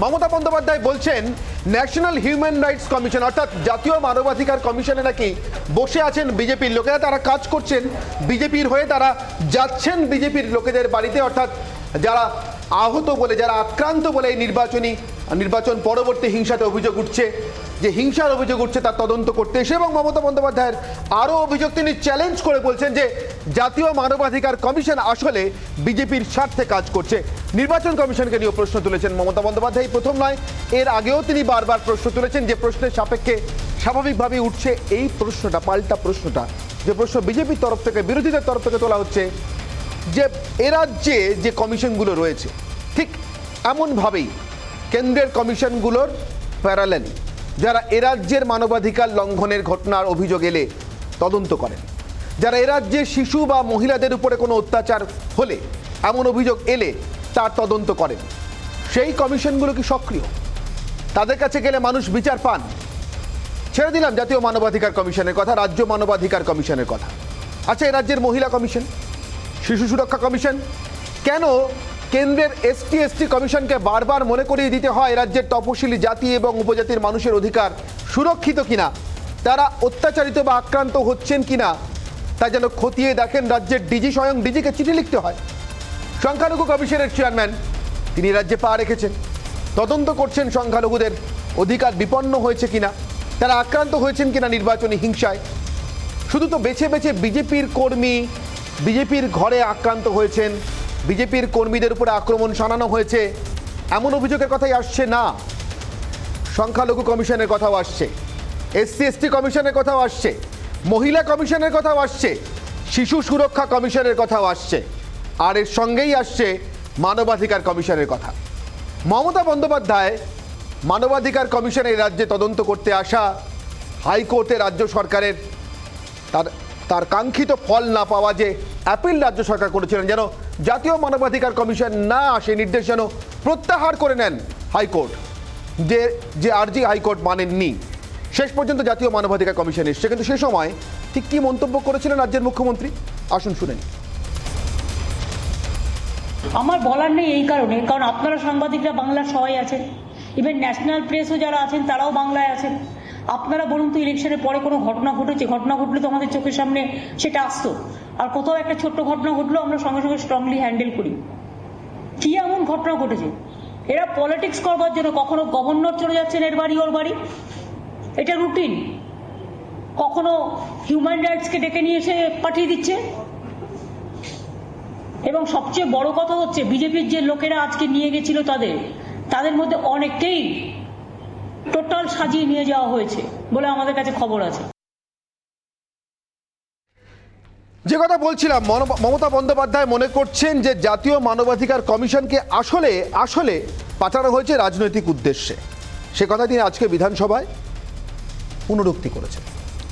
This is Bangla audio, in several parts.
মমতা বন্দ্যোপাধ্যায় বলছেন ন্যাশনাল হিউম্যান রাইটস কমিশন অর্থাৎ জাতীয় মানবাধিকার কমিশনে নাকি বসে আছেন বিজেপির লোকেরা, তারা কাজ করছেন বিজেপির হয়ে, তারা যাচ্ছেন বিজেপির লোকেদের বাড়িতে, অর্থাৎ যারা আহত বলে, যারা আক্রান্ত বলে এই নির্বাচন পরবর্তী হিংসাতে অভিযোগ উঠছে, যে হিংসার অভিযোগ উঠছে তার তদন্ত করতে এসে। এবং মমতা বন্দ্যোপাধ্যায়ের আরও অভিযোগ, তিনি চ্যালেঞ্জ করে বলছেন যে জাতীয় মানবাধিকার কমিশন আসলে বিজেপির স্বার্থে কাজ করছে। নির্বাচন কমিশনকে নিয়েও প্রশ্ন তুলেছেন মমতা বন্দ্যোপাধ্যায়। প্রথম নয়, এর আগেও তিনি বারবার প্রশ্ন তুলেছেন, যে প্রশ্নের সাপেক্ষে স্বাভাবিকভাবেই উঠছে এই প্রশ্নটা, পাল্টা প্রশ্নটা, যে প্রশ্ন বিজেপির তরফ থেকে, বিরোধীদের তরফ থেকে তোলা হচ্ছে, যে এ রাজ্যে যে কমিশনগুলো রয়েছে ঠিক এমনভাবেই কেন্দ্রের কমিশনগুলোর প্যারালেল, যারা এ রাজ্যের মানবাধিকার লঙ্ঘনের ঘটনার অভিযোগ এলে তদন্ত করেন, যারা এ রাজ্যে শিশু বা মহিলাদের উপরে কোনো অত্যাচার হলে, এমন অভিযোগ এলে তার তদন্ত করেন, সেই কমিশনগুলো কি সক্রিয়? তাদের কাছে গেলে মানুষ বিচার পান? ছেড়ে দিলাম জাতীয় মানবাধিকার কমিশনের কথা, রাজ্য মানবাধিকার কমিশনের কথা। আচ্ছা, এ রাজ্যের মহিলা কমিশন, শিশু সুরক্ষা কমিশন, কেন কেন্দ্রের এসটি কমিশনকে বারবার মনে করিয়ে দিতে হয় রাজ্যের তপশিলি জাতি এবং উপজাতির মানুষের অধিকার সুরক্ষিত কিনা, তারা অত্যাচারিত বা আক্রান্ত হচ্ছেন কিনা তা যেন খতিয়ে দেখেন রাজ্যের ডিজি, স্বয়ং ডিজিকে চিঠি লিখতে হয়। সংখ্যালঘু কমিশনের চেয়ারম্যান তিনি রাজ্যে পা রেখেছেন, তদন্ত করছেন সংখ্যালঘুদের অধিকার বিপন্ন হয়েছে কিনা, তারা আক্রান্ত হয়েছেন কিনা নির্বাচনী হিংসায়। শুধু তো বেছে বেছে বিজেপির কর্মী বিজেপির ঘরে আক্রান্ত হয়েছেন, বিজেপির কর্মীদের উপরে আক্রমণ শানানো হয়েছে, এমন অভিযোগের কথাই আসছে না। সংখ্যালঘু কমিশনের কথাও আসছে, এসটি কমিশনের কথাও আসছে, মহিলা কমিশনের কথাও আসছে, শিশু সুরক্ষা কমিশনের কথাও আসছে, আর এর সঙ্গেই আসছে মানবাধিকার কমিশনের কথা। মমতা বন্দ্যোপাধ্যায় মানবাধিকার কমিশনের রাজ্যে তদন্ত করতে আসা হাইকোর্টে রাজ্য সরকারের তার কাঙ্ক্ষিত ফল না পাওয়া যে অ্যাপিল রাজ্য সরকার করেছিলেন, যেন জাতীয় মানবাধিকার কমিশন না আসে, নির্দেশ যেন প্রত্যাহার করে নেন হাইকোর্ট, যে আর্জি হাইকোর্ট মানেননি। শেষ পর্যন্ত জাতীয় মানবাধিকার কমিশন এসছে, কিন্তু সে সময় ঠিক কী মন্তব্য করেছিলেন রাজ্যের মুখ্যমন্ত্রী, আসুন শুনেন। আমার বলার নেই এই কারণে, কারণ আপনারা সাংবাদিকরা বাংলার সবাই আছেন, ইভেন ন্যাশনাল প্রেসও যারা আছেন তারাও বাংলায় আছেন। আপনারা বলুন তো, ইলেকশনের পরে কোনো ঘটনা ঘটেছে? ঘটনা ঘটলে তো আমাদের চোখের সামনে সেটা আসতো, আর কোথাও একটা ছোট্ট ঘটনা ঘটলেও আমরা সঙ্গে সঙ্গে স্ট্রংলি হ্যান্ডেল করি। কি এমন ঘটনা ঘটেছে? এরা পলিটিক্স করবার জন্য কখনো গভর্নর চলে যাচ্ছেন এর বাড়ি ওর বাড়ি, এটা রুটিন। কখনো হিউম্যান রাইটসকে ডেকে নিয়ে এসে পাঠিয়ে দিচ্ছে। এবং সবচেয়ে বড় কথা হচ্ছে, বিজেপির যে লোকেরা আজকে নিয়ে গেছিল তাদের মধ্যে অনেককেই টোটাল সাজিয়ে নিয়ে যাওয়া হয়েছে বলে আমাদের কাছে খবর আছে। যে কথা বলছিলাম, মমতা বন্দ্যোপাধ্যায় মনে করছেন যে জাতীয় মানবাধিকার কমিশনকে আসলে পাঠানো হয়েছে রাজনৈতিক উদ্দেশ্যে। সে কথা তিনি আজকে বিধানসভায় পুনরুক্তি করেছেন,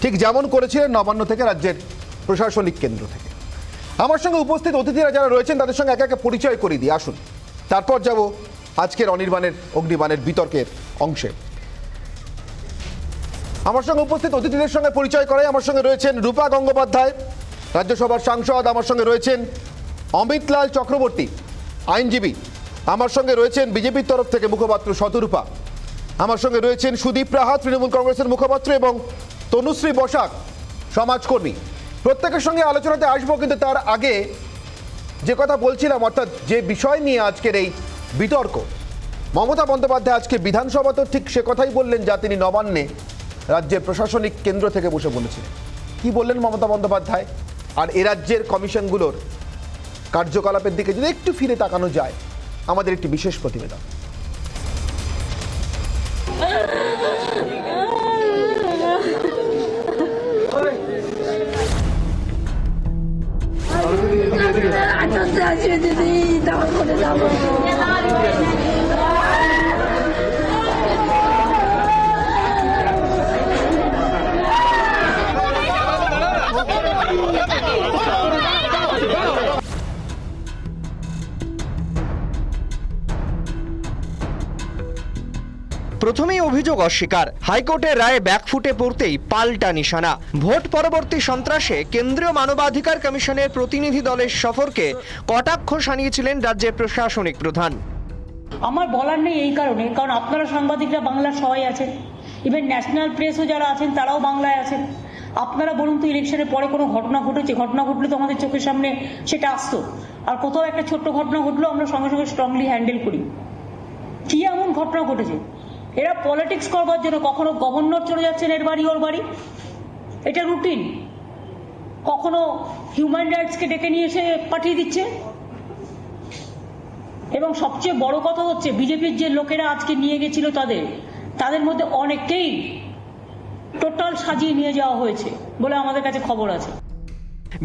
ঠিক যেমন করেছিলেন নবান্ন থেকে, রাজ্যের প্রশাসনিক কেন্দ্র থেকে। আমার সঙ্গে উপস্থিত অতিথিরা যারা রয়েছেন তাদের সঙ্গে একে একে পরিচয় করিয়ে দিই, আসুন। তারপর যাব আজকের অগ্নিবাণের বিতর্কের অংশে। আমার সঙ্গে উপস্থিত অতিথিদের সঙ্গে পরিচয় করাই। আমার সঙ্গে রয়েছেন রূপা গঙ্গোপাধ্যায়, রাজ্যসভার সাংসদ। আমার সঙ্গে রয়েছেন অমিতলাল চক্রবর্তী, আইনজীবী। আমার সঙ্গে রয়েছেন বিজেপির তরফ থেকে মুখপাত্র শতরূপা। আমার সঙ্গে রয়েছেন সুদীপ রাহা, তৃণমূল কংগ্রেসের মুখপাত্র, এবং তনুশ্রী বসাক, সমাজকর্মী। প্রত্যেকের সঙ্গে আলোচনাতে আসবো, কিন্তু তার আগে যে কথা বলছিলাম, অর্থাৎ যে বিষয় নিয়ে আজকের এই বিতর্ক, মমতা বন্দ্যোপাধ্যায় আজকে বিধানসভা তো ঠিক সে কথাই বললেন যা তিনি নবান্নে রাজ্যের প্রশাসনিক কেন্দ্র থেকে বসে বলেছিলেন। কি বললেন মমতা বন্দ্যোপাধ্যায়? আর এ রাজ্যের কমিশনগুলোর কার্যকলাপের দিকে যদি একটু ফিরে তাকানো যায়, আমাদের একটি বিশেষ প্রতিবেদন। প্রথমেই অভিযোগ অস্বীকার, হাইকোর্টের রায়ে ব্যাকফুটে পড়তেই পাল্টা নিশানা। ভোট পরবর্তী সন্ত্রাসে কেন্দ্রীয় মানবাধিকার কমিশনের প্রতিনিধি দলের সফরকে কটাক্ষ শানিয়েছিলেন রাজ্যের প্রশাসনিক প্রধান। আমার বলার নেই এই কারণে, কারণ আপনারা সাংবাদিকরা বাংলার সবাই আছেন, ইভেন ন্যাশনাল প্রেসও যারা আছেন তারাও বাংলায় আছেন। আপনারা বলুন তো ইলেকশনের পরে কোনো ঘটনা ঘটেছে? ঘটনা ঘটলে তো আমাদের চোখের সামনে সেটা আসতো, আর কোথাও একটা ছোট্ট ঘটনা ঘটলেও আমরা সঙ্গে সঙ্গে স্ট্রংলি হ্যান্ডেল করি। কি এমন ঘটনা ঘটেছে? এরা পলিটিক্স করবার জন্য কখনো গভর্নর চলে যাচ্ছেন এর বাড়ি ওর বাড়ি, এটা রুটিন। কখনো হিউম্যান রাইটসকে ডেকে নিয়ে এসে পাঠিয়ে দিচ্ছে। এবং সবচেয়ে বড় কথা হচ্ছে বিজেপির যে লোকেরা আজকে নিয়ে গেছিল তাদের মধ্যে অনেককেই টোটাল সাজিয়ে নিয়ে যাওয়া হয়েছে বলে আমাদের কাছে খবর আছে।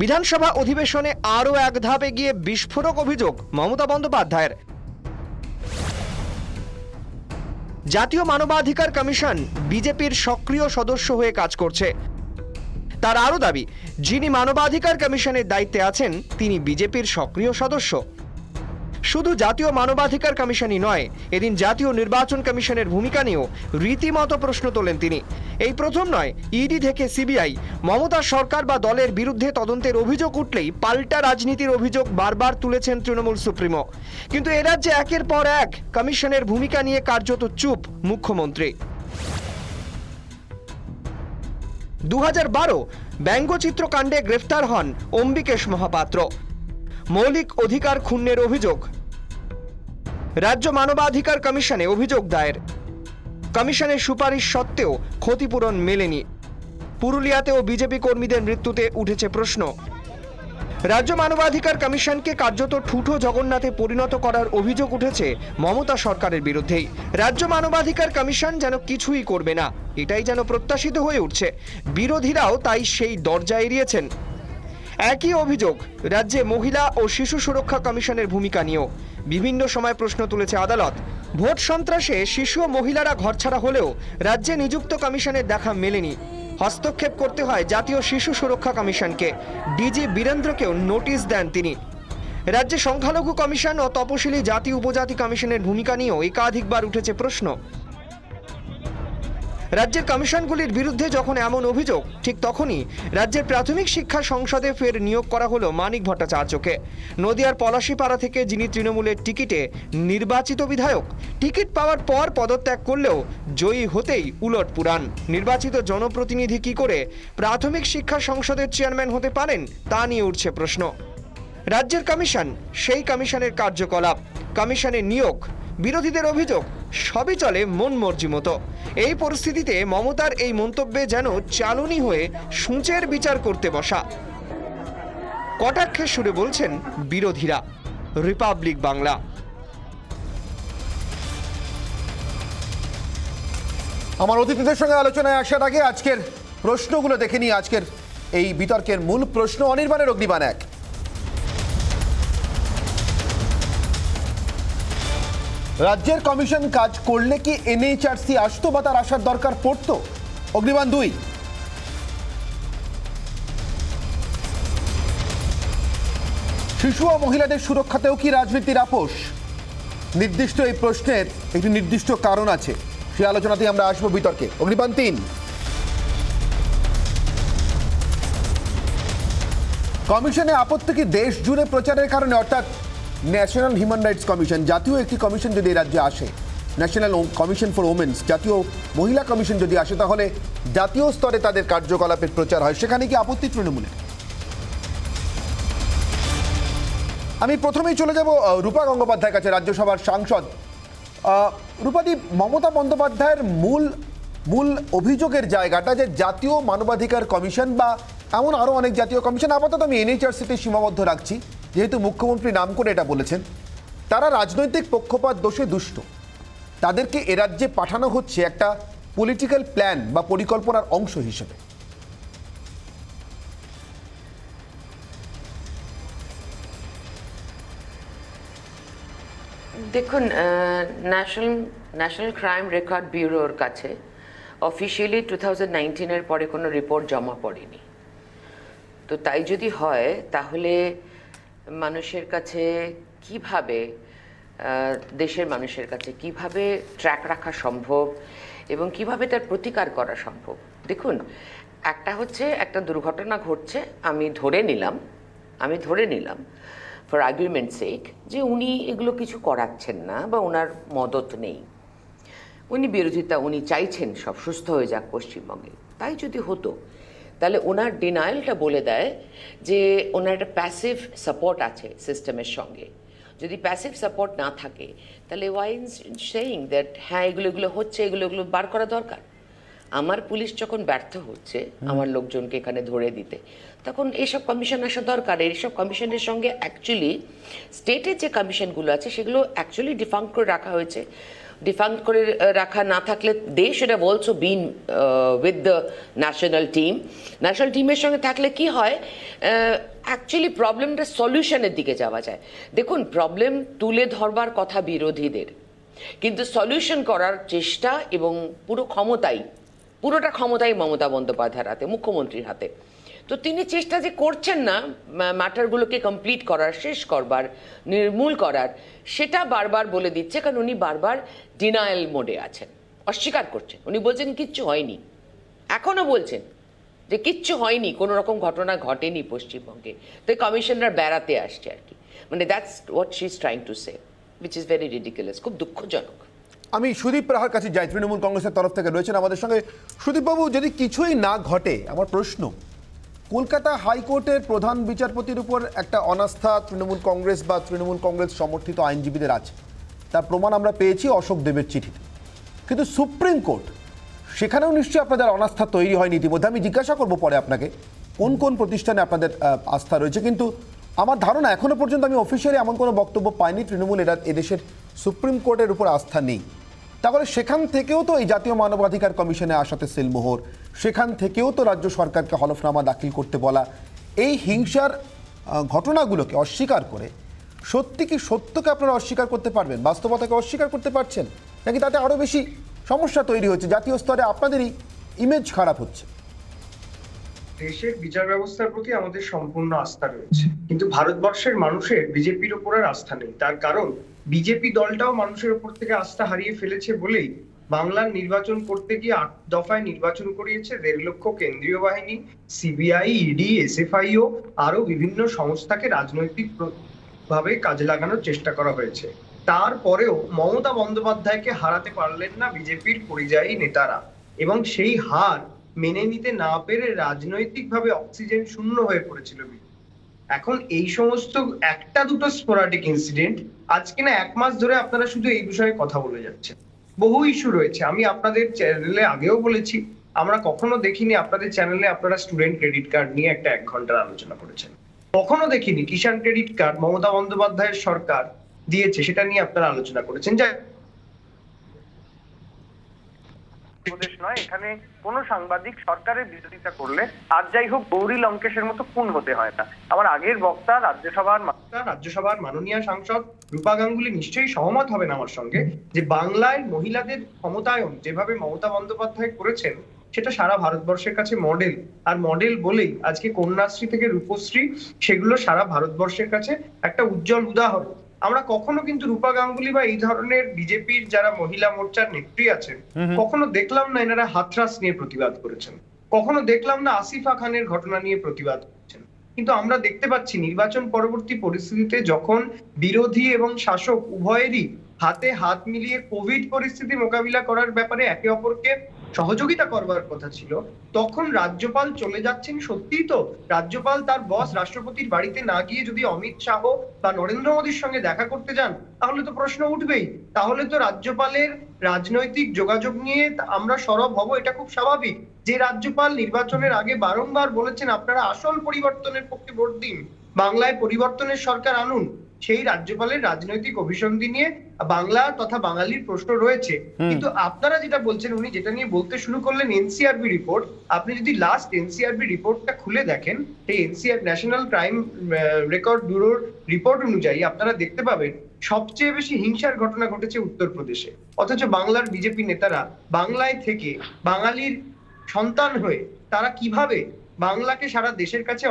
বিধানসভা অধিবেশনে আরও এক ধাপে গিয়ে বিস্ফোরক অভিযোগ মমতা বন্দ্যোপাধ্যায়ের। জাতীয় মানবাধিকার কমিশন বিজেপির সক্রিয় সদস্য হয়ে কাজ করছে। তার আরও দাবি, যিনি মানবাধিকার কমিশনের দায়িত্বে আছেন তিনি বিজেপির সক্রিয় সদস্য। শুধু জাতীয় মানবাধিকার কমিশনই নয়, এদিন জাতীয় নির্বাচন কমিশনের ভূমিকা নিয়েও রীতিমতো প্রশ্ন তোলেন তিনি। এই প্রথম নয়, ইডি থেকে সিবিআই, মমতা সরকার বা দলের বিরুদ্ধে তদন্তের অভিযোগ উঠলেই পাল্টা রাজনীতির অভিযোগ বারবার তুলেছেন তৃণমূল সুপ্রিমো। কিন্তু এ রাজ্যে একের পর এক কমিশনের ভূমিকা নিয়ে কার্যত চুপ মুখ্যমন্ত্রী। 2012 ব্যঙ্গচিত্র কাণ্ডে গ্রেফতার হন অম্বিকেশ মহাপাত্র। মৌলিক অধিকার ক্ষুণ্ণের অভিযোগ। রাজ্য মানবাধিকার কমিশনে অভিযোগ দায়ের। কমিশনের সুপারিশ সত্ত্বেও ক্ষতিপূরণ মেলেনি। পুরুলিয়াতেও বিজেপি কর্মীদের মৃত্যুতে উঠেছে প্রশ্ন। রাজ্য মানবাধিকার কমিশনকে কার্যত ঠুটো জগন্নাথে পরিণত করার অভিযোগ উঠেছে মমতা সরকারের বিরুদ্ধেই। রাজ্য মানবাধিকার কমিশন যেন কিছুই করবে না, এটাই যেন প্রত্যাশিত হয়ে উঠছে। বিরোধীরাও তাই সেই দরজা এড়িয়েছেন। একই অভিযোগ রাজ্যে মহিলা ও শিশু সুরক্ষা কমিশনের ভূমিকা নিয়েও। বিভিন্ন সময় প্রশ্ন তুলেছে আদালত। ভোট সন্ত্রাসে শিশু ও মহিলারা ঘরছাড়া হলেও রাজ্যে নিযুক্ত কমিশনের দেখা মেলেনি। হস্তক্ষেপ করতে হয় জাতীয় শিশু সুরক্ষা কমিশনকে। ডিজি বীরেন্দ্রকেও নোটিশ দেন তিনি। রাজ্যে সংখ্যালঘু কমিশন ও তপশিলি জাতি উপজাতি কমিশনের ভূমিকা নিয়েও একাধিকবার উঠেছে প্রশ্ন। রাজ্যের কমিশনগুলির বিরুদ্ধে যখন এমন অভিযোগ, ঠিক তখনই রাজ্যের প্রাথমিক শিক্ষা সংসদে ফের নিয়োগ করা হলো মানিক ভট্টাচার্যকে। নদিয়ার পলাশীপাড়া থেকে যিনি তৃণমূলের টিকিটে নির্বাচিত বিধায়ক, টিকিট পাওয়ার পর পদত্যাগ করলেও জয়ী হতেই উলট পুরাণ। নির্বাচিত জনপ্রতিনিধি কি করে প্রাথমিক শিক্ষা সংসদের চেয়ারম্যান হতে পারেন তা নিয়ে উঠছে প্রশ্ন। রাজ্যের কমিশন, সেই কমিশনের কার্যকলাপ, কমিশনের নিয়োগ, বিরোধীদের অভিযোগ সবই চলে মন মর্জি মতো। এই পরিস্থিতিতে মমতার এই মন্তব্যে যেন চালুনি হয়ে সূঁচের বিচার করতে বসা। কটাক্ষের সুরে বলছেন বিরোধীরা। রিপাবলিক বাংলা। আমার অতিথিদের সঙ্গে আলোচনায় আসার আগে আজকের প্রশ্নগুলো দেখে নিই। আজকের এই বিতর্কের মূল প্রশ্ন অনির্বাণের অগ্নিবাণ 1। রাজ্যের কমিশন কাজ করলে কি এনএইচআরসি আসতো বা তার আসার দরকার পড়তো? অগ্নিবাণ 2। শিশু ও মহিলাদের সুরক্ষাতেও কি রাজনীতির আপোষ? নির্দিষ্ট এই প্রশ্নের একটি নির্দিষ্ট কারণ আছে, সেই আলোচনাতেই আমরা আসবো বিতর্কে। অগ্নিবাণ 3। কমিশনে আপত্তি কি দেশ জুড়ে প্রচারের কারণে? অর্থাৎ ন্যাশনাল হিউম্যান রাইটস কমিশন, জাতীয় একটি কমিশন যদি এই রাজ্যে আসে, ন্যাশনাল কমিশন ফর ওমেন্স, জাতীয় মহিলা কমিশন যদি আসে, তাহলে জাতীয় স্তরে তাদের কার্যকলাপের প্রচার হয়, সেখানে কি আপত্তি তৃণমূলের? আমি প্রথমেই চলে যাব রূপা গঙ্গোপাধ্যায়ের কাছে, রাজ্যসভার সাংসদ। রূপাদি, মমতা বন্দ্যোপাধ্যায়ের মূল অভিযোগের জায়গাটা যে জাতীয় মানবাধিকার কমিশন বা এমন আরও অনেক জাতীয় কমিশন, আপাতত আমি এনএইচআরসিতে সীমাবদ্ধ রাখছি যেহেতু মুখ্যমন্ত্রী নাম করে এটা বলেছেন, তারা রাজনৈতিক পক্ষপাত দোষে দুষ্ট। তাদেরকে এ রাজ্যে পাঠানো হচ্ছে একটা পলিটিক্যাল প্ল্যান বা পরিকল্পনার অংশ হিসেবে। দেখুন, ন্যাশনাল ক্রাইম রেকর্ড ব্যুরোর কাছে অফিসিয়ালি 2019-এর পরে কোনো রিপোর্ট জমা পড়েনি। তো তাই যদি হয় তাহলে মানুষের কাছে কিভাবে, দেশের মানুষের কাছে কিভাবে ট্র্যাক রাখা সম্ভব এবং কিভাবে তার প্রতিকার করা সম্ভব? দেখুন, একটা হচ্ছে একটা দুর্ঘটনা ঘটছে, আমি ধরে নিলাম ফর আর্গুমেন্ট সেক যে উনি এগুলো কিছু করাচ্ছেন না বা ওনার মদত নেই, উনি বিরোধিতা, উনি চাইছেন সব সুস্থ হয়ে যাক পশ্চিমবঙ্গে, তাই যদি হতো তাহলে ওনার ডিনায়ালটা বলে দেয় যে ওনার একটা প্যাসিভ সাপোর্ট আছে সিস্টেমের সঙ্গে। যদি প্যাসিভ সাপোর্ট না থাকে তাহলে ওয়াই সেইং দ্যাট হ্যাঁ এগুলো হচ্ছে, এগুলো বার করা দরকার। আমার পুলিশ যখন ব্যর্থ হচ্ছে আমার লোকজনকে এখানে ধরে দিতে, তখন এইসব কমিশন আসা দরকার। এইসব কমিশনের সঙ্গে অ্যাকচুয়ালি স্টেটের যে কমিশনগুলো আছে সেগুলো অ্যাকচুয়ালি ডিফাঙ্ক করে রাখা হয়েছে। ডিফাঙ্ক করে রাখা না থাকলে they should have also been with the national team. National টিমের সঙ্গে থাকলে কি হয়, অ্যাকচুয়ালি প্রবলেমটা সলিউশনের দিকে যাওয়া যায়। দেখুন, প্রবলেম তুলে ধরবার কথা বিরোধীদের, কিন্তু সলিউশন করার চেষ্টা এবং পুরোটা ক্ষমতাই মমতা বন্দ্যোপাধ্যায়ের হাতে, মুখ্যমন্ত্রীর হাতে। তো তিনি চেষ্টা যে করছেন না ম্যাটারগুলোকে কমপ্লিট করার, শেষ করবার, নির্মূল করার, সেটা বারবার বলে দিচ্ছে, কারণ উনি বারবার ডিনায়াল মোডে আছেন, অস্বীকার করছেন। উনি বলছেন কিচ্ছু হয়নি, এখনও বলছেন যে কিচ্ছু হয়নি, কোনো রকম ঘটনা ঘটেনি পশ্চিমবঙ্গে। তো কমিশনার বেড়াতে আসছে আর কি, মানে that's what she is trying to say, which is very ridiculous, খুব দুঃখজনক। আমি সুদীপ রাহার কাছে যাই, তৃণমূল কংগ্রেসের তরফ থেকে রয়েছেন আমাদের সঙ্গে। সুদীপবাবু, যদি কিছুই না ঘটে, আমার প্রশ্ন, কলকাতা হাইকোর্টের প্রধান বিচারপতির উপর একটা অনাস্থা তৃণমূল কংগ্রেস বা তৃণমূল কংগ্রেস সমর্থিত আইনজীবীদের আছে, তার প্রমাণ আমরা পেয়েছি অশোক দেবের চিঠিতে। কিন্তু সুপ্রিম কোর্ট, সেখানেও নিশ্চয়ই আপনাদের অনাস্থা তৈরি হয়নি ইতিমধ্যে। আমি জিজ্ঞাসা করবো পরে আপনাকে কোন কোন প্রতিষ্ঠানে আপনাদের আস্থা রয়েছে, কিন্তু আমার ধারণা এখনো পর্যন্ত আমি অফিসিয়ালি এমন কোনো বক্তব্য পাইনি তৃণমূল এদেশের সুপ্রিম কোর্টের উপর আস্থা নেই। তাহলে সেখান থেকেও তো এই জাতীয় মানবাধিকার কমিশনে আসাতে সিলমোহর, সেখান থেকেও তো রাজ্য সরকারকে হলফনামা দাখিল করতে বলা, এই হিংসার ঘটনাগুলোকে অস্বীকার করে সত্যি কি সত্যকে আপনারা অস্বীকার করতে পারবেন, বাস্তবতাকে অস্বীকার করতে পারছেন, নাকি তাতে আরও বেশি সমস্যা তৈরি হচ্ছে, জাতীয় স্তরে আপনাদেরই ইমেজ খারাপ হচ্ছে? দেশের বিচার ব্যবস্থার প্রতি আমাদের সম্পূর্ণ আস্থা রয়েছে, কিন্তু ভারতবর্ষের মানুষের বিজেপির উপর আর আস্থা নেই। তার কারণ বিজেপি দলটাও মানুষের উপর থেকে আস্থা হারিয়ে ফেলেছে বলেই বাংলার নির্বাচন করতে গিয়ে 8 দফায় নির্বাচন করিয়েছে 1.5 লক্ষ কেন্দ্রীয় বাহিনী, সিবিআই, ইডি, এসএফআইও, আরো বিভিন্ন সংস্থাকে রাজনৈতিক ভাবে কাজে লাগানোর চেষ্টা করা হয়েছে। তারপরেও মমতা বন্দ্যোপাধ্যায়কে হারাতে পারলেন না বিজেপির পরিযায়ী নেতারা, এবং সেই হার মেনে নিতে না পেরে রাজনৈতিকভাবে অক্সিজেন শূন্য হয়ে পড়েছিল। এখন এই সমস্ত একটা দুটো স্পোরাডিক ইনসিডেন্ট, আজকে না 1 মাস ধরে আপনারা শুধু এই বিষয়ে কথা বলে যাচ্ছেন। বহু ইস্যু রয়েছে, আমি আপনাদের চ্যানেলে আগেও বলেছি, আমরা কখনো দেখিনি আপনাদের চ্যানেলে আপনারা স্টুডেন্ট ক্রেডিট কার্ড নিয়ে একটা 1 ঘন্টার আলোচনা করেছেন। কখনো দেখিনি কিষাণ ক্রেডিট কার্ড মমতা বন্দ্যোপাধ্যায়ের সরকার দিয়েছে, সেটা নিয়ে আপনারা আলোচনা করেছেন। উপদেশ নয়, এখানে কোন সাংবাদিক সরকারের বিরোধিতা করলে আর যাই হোক গৌরী লঙ্কেশের মতো খুন হতে হয় না। আমার আগের বক্তা রাজ্যসভার মাননীয় সাংসদ রূপা গাঙ্গুলি নিশ্চয়ই সহমত হবেন আমার সঙ্গে, যে বাংলায় মহিলাদের ক্ষমতায়ন যেভাবে মমতা বন্দ্যোপাধ্যায় করেছেন সেটা সারা ভারতবর্ষের কাছে মডেল। আর মডেল বলেই আজকে কন্যাশ্রী থেকে রূপশ্রী, সেগুলো সারা ভারতবর্ষের কাছে একটা উজ্জ্বল উদাহরণ। আমরা কখনো কিন্তু রূপা গাঙ্গুলি বা এই ধরনের বিজেপির যারা মহিলা মোর্চার নেত্রী আছেন, কখনো দেখলাম না এনারা হাথরাস নিয়ে প্রতিবাদ করেছেন, কখনো দেখলাম না আসিফা খানের ঘটনা নিয়ে প্রতিবাদ করেছেন। কিন্তু আমরা দেখতে পাচ্ছি নির্বাচন পরবর্তী পরিস্থিতিতে যখন বিরোধী এবং শাসক উভয়েরই হাতে হাত মিলিয়ে কোভিড পরিস্থিতি মোকাবিলা করার ব্যাপারে একে অপরকে সহযোগিতা করবার কথা ছিল, তখন রাজ্যপাল চলে যাচ্ছেন। সত্যিই তো রাজ্যপাল তার বস রাষ্ট্রপতির বাড়িতে না গিয়ে যদি অমিত শাহ বা নরেন্দ্র মোদীর সঙ্গে দেখা করতে যান, তাহলে তো প্রশ্ন উঠবেই, তাহলে তো রাজ্যপালের রাজনৈতিক যোগাযোগ নিয়ে আমরা সরব হব, এটা খুব স্বাভাবিক। যে রাজ্যপাল নির্বাচনের আগে বারংবার বলেছেন আপনারা আসল পরিবর্তনের পক্ষে ভোট দিন, বাংলায় পরিবর্তনের সরকার আনুন, সেই রাজ্যপালের রাজনৈতিক অভিসন্ধি নিয়ে বাংলা তথা বাঙালির প্রশ্ন রয়েছে। কিন্তু আপনারা যেটা বলছেন, উনি যেটা নিয়ে বলতে শুরু করলেন এনসিআরবি রিপোর্ট, আপনি যদি লাস্ট এনসিআরবি রিপোর্টটা খুলে দেখেন, সেই এনসিআর ন্যাশনাল ক্রাইম রেকর্ড ব্যুরোর রিপোর্ট অনুযায়ী আপনারা দেখতে পাবেন সবচেয়ে বেশি হিংসার ঘটনা ঘটেছে উত্তরপ্রদেশে। অথচ বাংলার বিজেপি নেতারা বাংলায় থেকে বাঙালির সন্তান হয়ে তারা কিভাবে বাংলাকে সারা দেশের কাছে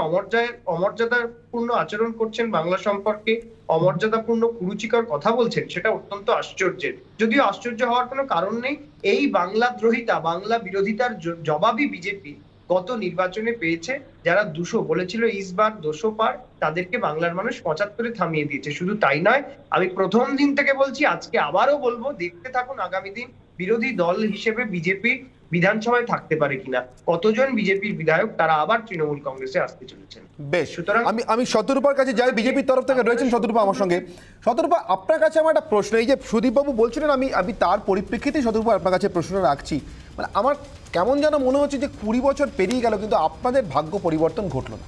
অমর্যাদাপূর্ণ আচরণ করছেন, বাংলা সম্পর্কে অমর্যাদাপূর্ণ কুরুচিকর কথা বলছেন, সেটা অত্যন্ত আশ্চর্যের। যদিও আশ্চর্য হওয়ার কোনো কারণ নেই, এই বাংলা দ্রোহিতা, বাংলা বিরোধিতার জবাবই বিজেপি গত নির্বাচনে পেয়েছে। যারা 200 বলেছিল ইসবার 200 পার, তাদেরকে বাংলার মানুষ 75-এ থামিয়ে দিয়েছে। শুধু তাই নয়, আমি প্রথম দিন থেকে বলছি, আজকে আবারও বলবো, দেখতে থাকুন আগামী দিন বিরোধী দল হিসেবে বিজেপি বিধানসভায় থাকতে পারে কিনা। কতজন বিজেপির বিধায়ক তারা আবার তৃণমূল কংগ্রেসে আসতে চলেছেন। বেশ, সুতরাং আমি শতরূপার কাছে যাই, বিজেপির তরফ থেকে রয়েছেন শতরূপা আমার সঙ্গে। শতরূপা, আপনার কাছে আমার একটা প্রশ্ন, এই যে সুদীপবাবু বলছিলেন, আমি তার পরিপ্রেক্ষিতে শতরূপা আপনার কাছে প্রশ্নটা রাখছি। মানে আমার কেমন যেন মনে হচ্ছে যে 20 বছর পেরিয়ে গেল কিন্তু আপনাদের ভাগ্য পরিবর্তন ঘটল না।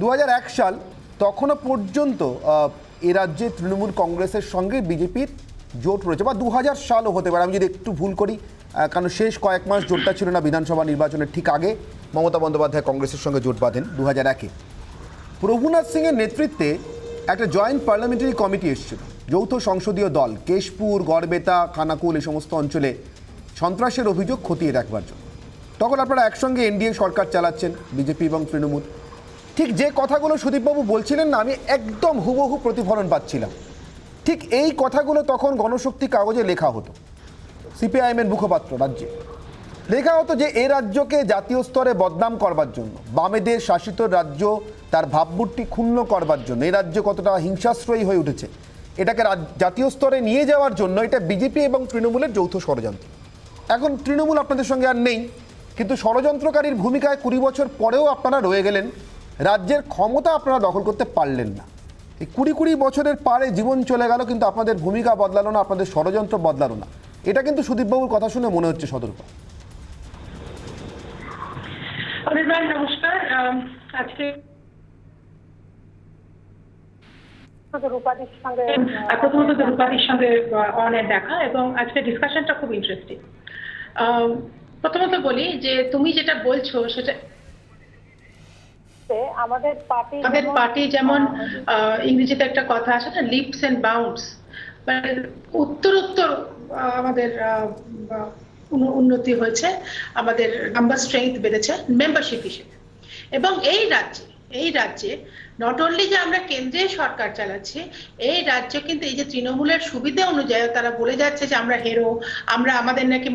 2001 সাল, তখনও পর্যন্ত এ রাজ্যে তৃণমূল কংগ্রেসের সঙ্গে বিজেপির জোট রয়েছে, বা 2000 সালও হতে পারে, আমি যদি একটু ভুল করি, কারণ শেষ কয়েক মাস জোটটা ছিল না বিধানসভা নির্বাচনের ঠিক আগে মমতা বন্দ্যোপাধ্যায় কংগ্রেসের সঙ্গে জোট বাঁধেন 2001-এ। প্রভুনাথ সিংয়ের নেতৃত্বে একটা জয়েন্ট পার্লামেন্টারি কমিটি এসেছিল, যৌথ সংসদীয় দল, কেশপুর, গড়বেতা, খানাকুল এই সমস্ত অঞ্চলে সন্ত্রাসের অভিযোগ খতিয়ে রাখবার জন্য। তখন আপনারা একসঙ্গে এনডিএ সরকার চালাচ্ছেন, বিজেপি এবং তৃণমূল। ঠিক যে কথাগুলো সুদীপবাবু বলছিলেন না, আমি একদম হুবহু প্রতিফলন পাচ্ছিলাম। ঠিক এই কথাগুলো তখন গণশক্তি কাগজে লেখা হতো, সিপিআইএমের মুখপাত্র রাজ্যে লেখা হতো যে এ রাজ্যকে জাতীয় স্তরে বদনাম করবার জন্য, বামেদের শাসিত রাজ্য তার ভাবমূর্তি ক্ষুণ্ণ করবার জন্য, এই রাজ্য কতটা হিংসাশ্রয়ী হয়ে উঠেছে, এটাকে জাতীয় স্তরে নিয়ে যাওয়ার জন্য এটা বিজেপি এবং তৃণমূলের যৌথ ষড়যন্ত্র। এখন তৃণমূল আপনাদের সঙ্গে আর নেই, কিন্তু ষড়যন্ত্রকারীর ভূমিকায় 20 বছর পরেও আপনারা রয়ে গেলেন, রাজ্যের ক্ষমতা আপনারা দখল করতে পারলেন না। এই 20 বছরের পারে জীবন চলে গেল, কিন্তু আপনাদের ভূমিকা বদলালো না, আপনাদের ষড়যন্ত্র বদলালো না। এটা কিন্তু সুদীপবাবুর কথা শুনে মনে হচ্ছে সতর্ক। অনির্বাণ, নমস্কার। আজকে প্রথমত রূপাদির সঙ্গে অনের দেখা, এবং আজকে ডিসকাশনটা খুব ইন্টারেস্টিং। প্রথমত বলি যে তুমি যেটা বলছো সেটা আমাদের পার্টি যেমন ইংরেজিতে একটা কথা আছে না, লিপস এন্ড বাউন্ডস, মানে উত্তরোত্তর আমাদের উন্নতি হয়েছে, আমাদের নাম্বার স্ট্রেংথ বেড়েছে মেম্বারশিপ হিসেবে। এবং এই রাজ্যে নট অনলি যে আমরা কেন্দ্রীয় সরকার চালাচ্ছি, এই রাজ্য কিন্তু এই যে তৃণমূলের সুবিধা অনুযায়ী তারা বলে যাচ্ছে যে আমরা হেরো, আমাদের নাকি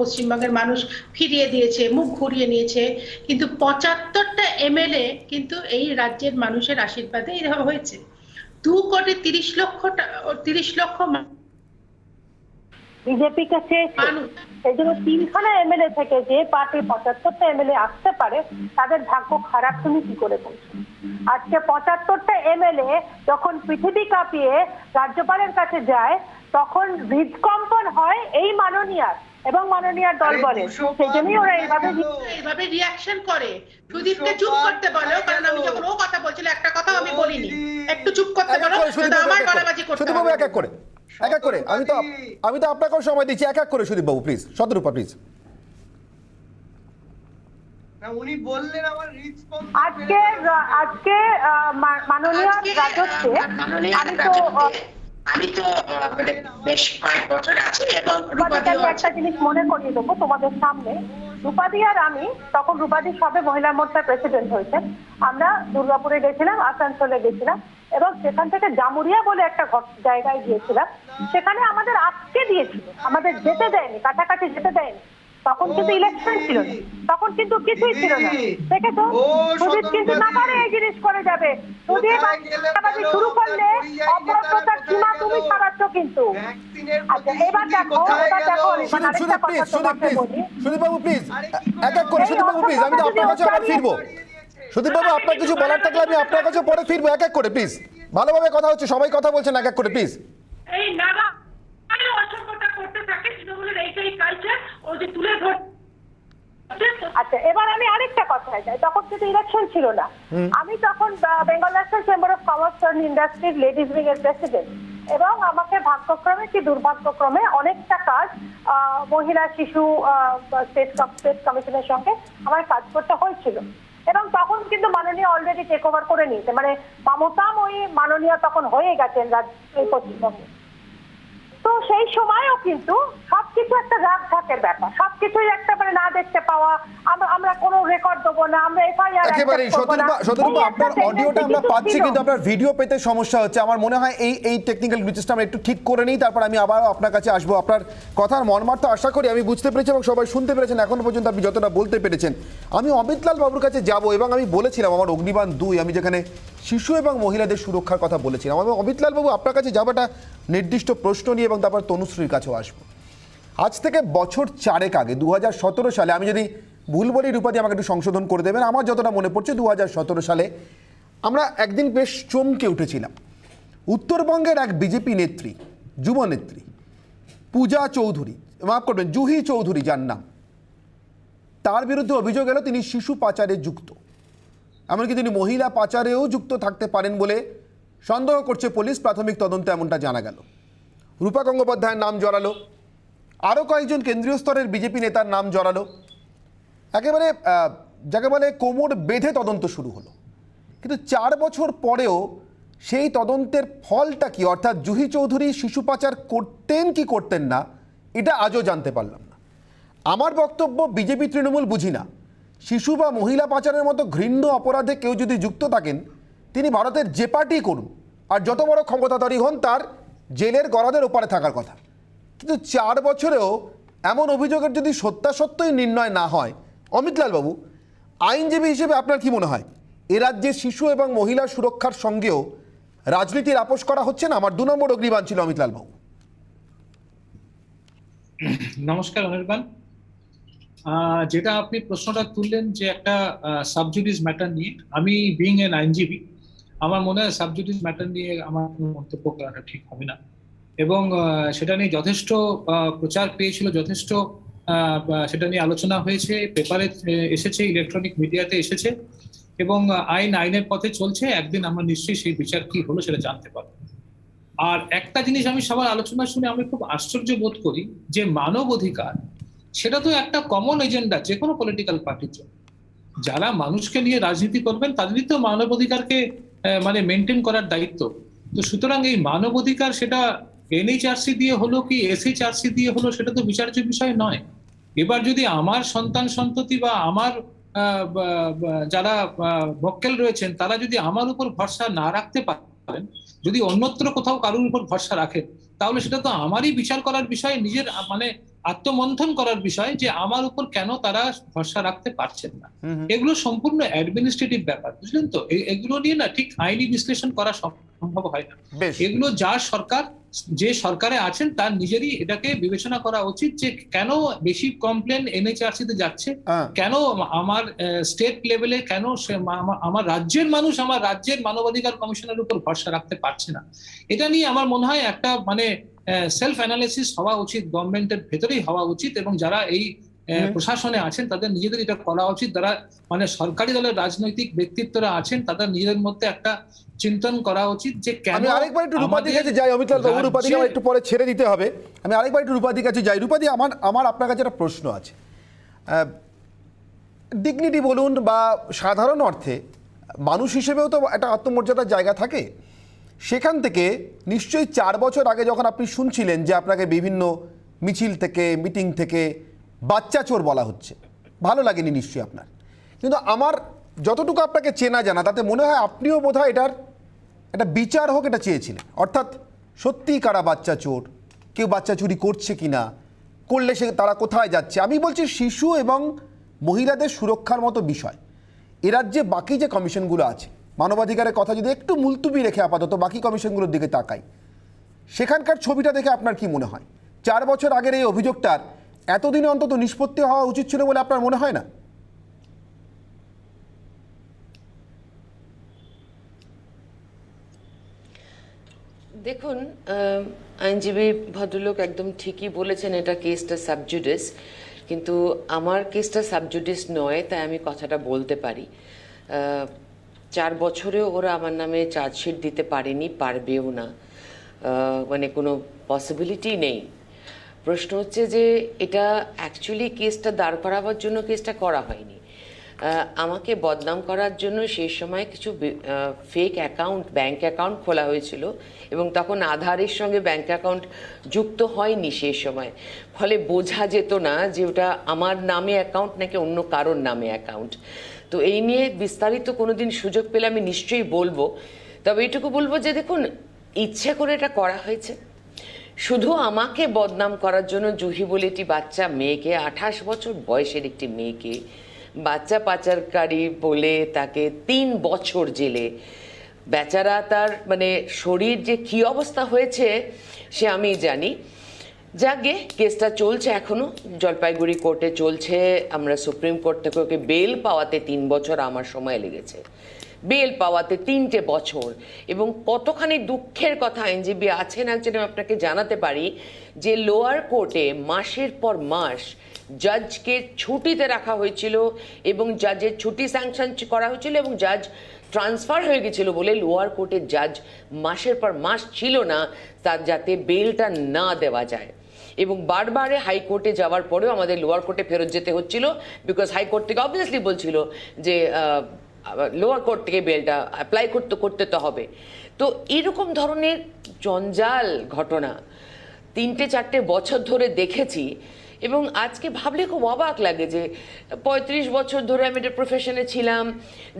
পশ্চিমবঙ্গের মানুষ ফিরিয়ে দিয়েছে, মুখ ঘুরিয়ে নিয়েছে, কিন্তু 75টা এমএলএ কিন্তু এই রাজ্যের মানুষের আশীর্বাদে এইভাবে হয়েছে। 2,30,00,000 বিজেপিকে চেয়েছে, এই জন্য 3খানা এমএলএ থেকে যে পার্টি 75টা এমএলএ আসতে পারে, তাদের ভাগ্য খারাপ তুমি কি করে বলছো? আজকে 75টা এমএলএ যখন পৃথিবী কাঁপিয়ে রাজ্যপালের কাছে যায়, তখন হৃদকম্পন হয় এই মাননীয়ার, এবং মাননীয়ার দল বলে, সেই জন্যই ওরা এইভাবে রিয়াকশন করে। সুদীপকে চুপ করতে বলো, কারণ আমি যখন ও কথা বলছিল একটা কথা আমি বলিনি, একটু চুপ করতে বলো, আমার গলাবাজি করতে হবে। এক এক করে আমি তো আপনাকেও সময় দিচ্ছি, এক এক করে সুদীপবাবু প্লিজ, শতরূপা প্লিজ। উনি বললেন আমার আজকে মাননীয় রাজত্বে আমি তো বেশ কয়েক বছর আছি, এবং একটা জিনিস মনে করিয়ে দেবো তোমাদের সামনে। রূপাদি আর আমি, তখন রূপাদি সবে মহিলা মোর্চার প্রেসিডেন্ট হয়েছেন, আমরা দুর্গাপুরে গেছিলাম, আসানসোলে গেছিলাম, এবং সেখান থেকে জামুরিয়া বলে একটা জায়গায় গিয়েছিলাম। সেখানে আমাদের আটকে দিয়েছিল, আমাদের যেতে দেয়নি, কাছাকাছি যেতে দেয়নি। তখন কিন্তু ইলেকশন ছিল না, তখন কিন্তু কিছুই ছিল না। দেখেছো, সুদীপ কিন্তু না পারে এই জিনিস করে যাবে। সুদীপ শুরু করলে অপরাধতার সীমা তুমি ছাড়াচ্ছ কিন্তু। আচ্ছা, এবার দেখো সুদীপবাবু প্লিজ, এক এক করে সুদীপবাবু প্লিজ, আমি তো আপনার কাছে আবার ফিরবো। সুদীপবাবু, আপনার কিছু বলার থাকলে আমি আপনার কাছে পরে ফিরবো। এক এক করে প্লিজ, ভালোভাবে কথা হচ্ছে, সবাই কথা বলছেন, এক এক করে প্লিজ। এই নাগা অসভ্যতা করতে থাকে তৃণমূলের এইটাই কালচার, ও যে তুলে ধর। আচ্ছা, এবার আমি আরেকটা কথায় যাই। তখন কিন্তু ইলেকশন ছিল না, আমি তখন Bengal national chamber of commerce and industries ladies wing এর প্রেসিডেন্ট, এবং আমাকে ভাগ্যক্রমে কি দুর্ভাগ্যক্রমে অনেকটা কাজ মহিলা শিশু স্টেট কমিশনের সঙ্গে আমার কাজ করতে হয়েছিল। এবং তখন কিন্তু মাননীয় অলরেডি টেক ওভার করে নিয়েছে, মানে মমতাময়ী মাননীয় তখন হয়ে গেছেন পশ্চিমবঙ্গে। তো সেই সময়ও কিন্তু সবকিছু একটা রাগ ঢাকের ব্যাপার, সবকিছুই একটা মানে না দেখতে পাওয়া, আমরা কোনো রেকর্ড দেবো না, আমরা এফআইআর একেবারেই শতরূপা আপনার অডিওটা আমরা পাচ্ছি কিন্তু আপনার ভিডিও পেতে সমস্যা হচ্ছে। আমার মনে হয় এই টেকনিক্যাল গ্লিচেসটা আমরা একটু ঠিক করে নিই, তারপর আমি আবার আপনার কাছে আসবো। আপনার কথার মর্মার্থ আশা করি আমি বুঝতে পেরেছি এবং সবাই শুনতে পেরেছেন এখনো পর্যন্ত আপনি যতটা বলতে পেরেছেন। আমি অমিতলাল বাবুর কাছে যাব এবং আমি বলেছিলাম আমার অগ্নিবাণ 2 আমি যেখানে শিশু এবং মহিলাদের সুরক্ষার কথা বলেছিলাম, আমি অমিতলাল বাবু আপনার কাছে যাবো একটা নির্দিষ্ট প্রশ্ন নিয়ে এবং তারপর তনুশ্রীর কাছেও আসবো। আজ থেকে বছর 4 আগে 2017 সালে, আমি যদি ভুল বলি রূপাদি আমাকে একটু সংশোধন করে দেবেন, আমার যতটা মনে পড়ছে 2017 সালে আমরা একদিন বেশ চমকে উঠেছিলাম। উত্তরবঙ্গের এক বিজেপি নেত্রী, যুব নেত্রী পূজা চৌধুরী, মাফ করবেন জুহি চৌধুরী যার নাম, তার বিরুদ্ধে অভিযোগ এলো তিনি শিশু পাচারে যুক্ত, এমনকি তিনি মহিলা পাচারেও যুক্ত থাকতে পারেন বলে সন্দেহ করছে পুলিশ। প্রাথমিক তদন্তে এমনটা জানা গেল। রূপা গঙ্গোপাধ্যায়ের নাম জড়ালো, আরও কয়েকজন কেন্দ্রীয় স্তরের বিজেপি নেতার নাম জড়ালো, একেবারে যাকে বলে কোমর বেঁধে তদন্ত শুরু হলো। কিন্তু 4 বছর পরেও সেই তদন্তের ফলটা কি, অর্থাৎ জুহি চৌধুরী শিশু পাচার করতেন কি করতেন না, এটা আজও জানতে পারলাম না। আমার বক্তব্য, বিজেপি তৃণমূল বুঝি না, শিশু বা মহিলা পাচারের মতো ঘৃণ্য অপরাধে কেউ যদি যুক্ত থাকেন তিনি ভারতের যে পার্টি করুন আর যত বড় ক্ষমতাধরী হন তার জেলের গরাদের ওপারে থাকার কথা। কিন্তু 4 বছরেও এমন অভিযোগের যদি সত্যাসত্যই নির্ণয় না হয়, অমিতলাল বাবু আইনজীবী হিসেবে আপনার কি মনে হয় এ রাজ্যে শিশু এবং মহিলা সুরক্ষার সঙ্গেও রাজনীতির আপোষ করা হচ্ছে না? আমার 2 নম্বর অগ্নিবাণ ছিল অমিতলাল বাবু। নমস্কার অনির্বাণ। যেটা আপনি প্রশ্নটা তুললেন যে একটা সাবজুডিস ম্যাটার নিয়ে, আমি বিং এন আইনজীবী, আমার মনে হয় সাবজুডিস ম্যাটার নিয়ে আমার কোনো মন্তব্য করাটা ঠিক হবে না। এবং সেটা নিয়ে যথেষ্ট প্রচার পেয়েছিল, যথেষ্ট সেটা নিয়ে আলোচনা হয়েছে, পেপারে এসেছে, ইলেকট্রনিক মিডিয়াতে এসেছে, এবং আইনের পথে চলছে। একদিন আমরা নিশ্চয়ই সেই বিচার কি হলো সেটা জানতে পারবো। আর একটা জিনিস আমি সবার আলোচনা শুনে আমি খুব আশ্চর্য বোধ করি যে মানব অধিকার সেটা তো একটা কমন এজেন্ডা যে কোনো পলিটিক্যাল পার্টির জন্য। যারা মানুষকে নিয়ে রাজনীতি করবেন তাদেরই তো মানব অধিকারকে মানে মেনটেন করার দায়িত্ব। তো সুতরাং এই মানব অধিকার সেটা এনএইচআরসি দিয়ে হলো কি এসএইচআরসি দিয়ে হলো সেটা তো বিচার্য বিষয় নয়। এবার যদি আমার সন্তান সন্ততি বা আমার যারা মক্কেল রয়েছেন তারা যদি আমার উপর ভরসা না রাখতে পারেন, যদি অন্যত্র কোথাও কারোর উপর ভরসা রাখেন, তাহলে সেটা তো আমারই বিচার করার বিষয়, নিজের মানে আত্মমন্থন করার বিষয় যে আমার উপর কেন তারা ভরসা রাখতে পারছেন না। এগুলো সম্পূর্ণ অ্যাডমিনিস্ট্রেটিভ ব্যাপার, বুঝলেন তো। এগুলো নিয়ে না ঠিক আইনি বিশ্লেষণ করা সম্ভব হয় না। এগুলো যে সরকারে আছেন তার নিজেরই এটাকে বিবেচনা করা উচিত যে কেন বেশি কমপ্লেন এনএইচআরসি তে যাচ্ছে, কেন আমার স্টেট লেভেলে, কেন আমার রাজ্যের মানুষ আমার রাজ্যের মানবাধিকার কমিশনের উপর ভরসা রাখতে পারছে না। এটা নিয়ে আমার মনে হয় একটা মানে সেলফ অ্যানালিসিস হওয়া উচিত, গভর্নমেন্টের ভেতরেই হওয়া উচিত, এবং যারা এই প্রশাসনে আছেন তাদের নিজেদের এটা করা উচিত। যারা মানে সরকারি দলের রাজনৈতিক ব্যক্তিত্বরা আছেন তাদের নিজেদের মধ্যে একটা চিন্তন করা উচিত যে কেন। আমি আরেকবার একটু রূপাদির কাছে যাই, অমিতলাল বাবু রূপাদিকে আমার একটু পরে ছেড়ে দিতে হবে। আমি আরেকবার একটু রূপাদির কাছে যাই। রূপাদি, আমার আপনার কাছে একটা প্রশ্ন আছে। ডিগনিটি বলুন বা সাধারণ অর্থে মানুষ হিসেবেও তো একটা আত্মমর্যাদার জায়গা থাকে। সেখান থেকে নিশ্চয়ই 4 বছর আগে যখন আপনি শুনছিলেন যে আপনাকে বিভিন্ন মিছিল থেকে, মিটিং থেকে বাচ্চা চোর বলা হচ্ছে, ভালো লাগেনি নিশ্চয়ই আপনার। কিন্তু আমার যতটুকু আপনাকে চেনা জানা তাতে মনে হয় আপনিও বোধহয় এটার একটা বিচার হোক এটা চেয়েছিলেন। অর্থাৎ সত্যিই কারা বাচ্চা চোর, কেউ বাচ্চা চুরি করছে কিনা, করলে সে তারা কোথায় যাচ্ছে। আমি বলছি শিশু এবং মহিলাদের সুরক্ষার মতো বিষয় এ রাজ্যে বাকি যে কমিশনগুলো আছে, মানবাধিকারের কথা যদি একটু মুলতুবি রেখে আপাতত বাকি কমিশনগুলোর দিকে তাকাই, সেখানকার ছবিটা দেখে আপনার কি মনে হয় 4 বছর আগের এই অভিযোগটার এতদিনে অন্তত নিষ্পত্তি হওয়া উচিত ছিল বলে আপনার মনে হয় না? দেখুন, আইনজীবী ভদ্রলোক একদম ঠিকই বলেছেন, এটা কেসটা সাবজুডিস, কিন্তু আমার কেসটা সাবজুডিস নয়, তাই আমি কথাটা বলতে পারি। 4 বছরেও ওরা আমার নামে চার্জশিট দিতে পারেনি, পারবেও না, মানে কোনো পসিবিলিটি নেই। প্রশ্ন হচ্ছে যে এটা অ্যাকচুয়ালি কেসটা দাঁড় করাবার জন্য কেসটা করা হয়নি। আমাকে বদনাম করার জন্য সেই সময় কিছু ফেক অ্যাকাউন্ট, ব্যাংক অ্যাকাউন্ট খোলা হয়েছিল এবং তখন আধারের সঙ্গে ব্যাংক অ্যাকাউন্ট যুক্ত হয়নি সেই সময়, ফলে বোঝা যেত না যে ওটা আমার নামে অ্যাকাউন্ট নাকি অন্য কারোর নামে অ্যাকাউন্ট। তো এই নিয়ে বিস্তারিত কোনোদিন সুযোগ পেলে আমি নিশ্চয়ই বলবো। তবে এইটুকু বলবো যে দেখুন, ইচ্ছে করে এটা করা হয়েছে শুধু আমাকে বদনাম করার জন্য। জুহি বলে একটি বাচ্চা মেয়েকে, 28 বছর বয়সের একটি মেয়েকে বাচ্চা পাচারকারী বলে তাকে 3 বছর জেলে, বেচারা তার মানে শরীর যে কি অবস্থা হয়েছে সে আমি জানি। যাকে কেসটা চলছে এখনো জলপাইগুড়ি কোর্টে চলছে, আমরা সুপ্রিম কোর্ট থেকে ওকে বেল পাওয়াতে 3 বছর আমার সময় লেগেছে, বেল পাওয়াতে 3টে বছর। এবং কতখানি দুঃখের কথা, আইনজীবী আছেন একজন, আপনাকে জানাতে পারি যে লোয়ার কোর্টে মাসের পর মাস জাজকে ছুটিতে রাখা হয়েছিল এবং জাজের ছুটি স্যাংশন করা হয়েছিল এবং জাজ ট্রান্সফার হয়ে গেছিল বলে লোয়ার কোর্টের জাজ মাসের পর মাস ছিল না তার, যাতে বেলটা না দেওয়া যায়। এবং বারবারে হাইকোর্টে যাওয়ার পরেও আমাদের লোয়ার কোর্টে ফেরত যেতে হচ্ছিল, বিকজ হাইকোর্ট থেকে অবভিয়াসলি বলছিল যে লোয়ার কোর্ট থেকে বেলটা অ্যাপ্লাই করতে তো হবে। তো এরকম ধরনের জঞ্জাল ঘটনা 3-4 বছর ধরে দেখেছি এবং আজকে ভাবলে খুব অবাক লাগে যে 35 বছর ধরে আমি একটা প্রফেশনে ছিলাম,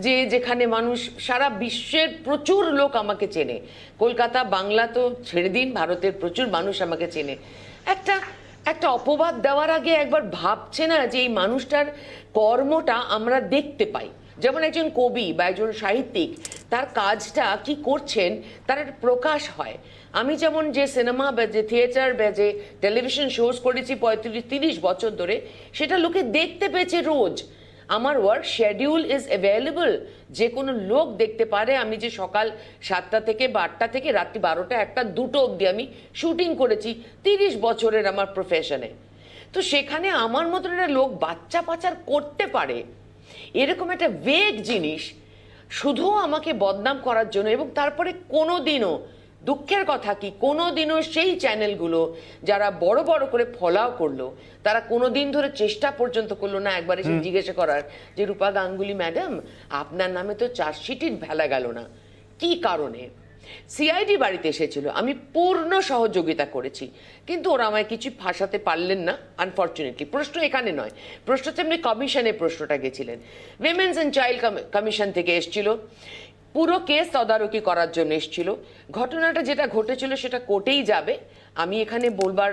যে যেখানে মানুষ সারা বিশ্বের প্রচুর লোক আমাকে চেনে, কলকাতা বাংলা তো ছেড়ে দিন, ভারতের প্রচুর মানুষ আমাকে চেনে। একটা অপবাদ দেওয়ার আগে একবার ভাবছে না যে এই মানুষটার কর্মটা আমরা দেখতে পাই। যেমন একজন কবি বা একজন সাহিত্যিক তার কাজটা কি করছেন তার একটা প্রকাশ হয়। আমি যেমন যে সিনেমা বা যে থিয়েটার বা যে টেলিভিশন শোজ করেছি 35-30 বছর ধরে, সেটা লোকে দেখতে পেয়েছে রোজ। আমার ওয়ার্ক শিডিউল ইজ অ্যাভেলেবল, যে কোনো লোক দেখতে পারে। আমি যে সকাল 7টা থেকে বা 8টা থেকে রাত্রি 12টা 1টা 2টো অবধি আমি শুটিং করেছি 30 বছরের আমার প্রফেশনে। তো সেখানে আমার মতন একটা লোক বাচ্চা পাচার করতে পারে এরকম একটা ভেগ জিনিস শুধু আমাকে বদনাম করার জন্য। এবং তারপরে কোনোদিনও, দুঃখের কথা কি, কোনোদিনও সেই চ্যানেলগুলো যারা বড় বড় করে ফলাও করলো তারা কোনোদিন ধরে চেষ্টা পর্যন্ত করলো না একবার এসে জিজ্ঞাসা করার যে রূপা গাঙ্গুলি ম্যাডাম আপনার নামে তো চার্জশিটই ফেলা গেল না, কি কারণে? সিআইডি বাড়িতে এসেছিল, আমি পূর্ণ সহযোগিতা করেছি, কিন্তু ওরা আমায় কিছু ফাঁসাতে পারলেন না আনফর্চুনেটলি। প্রশ্ন এখানে নয়, প্রশ্ন তেমনি কমিশনে প্রশ্নটা গেছিলেন, উইমেন্স অ্যান্ড চাইল্ড কমিশন থেকে এসেছিল, পুরো কেস তদারকি করার জন্য এসেছিল। ঘটনাটা যেটা ঘটেছিল সেটা কোর্টেই যাবে, আমি এখানে বলবার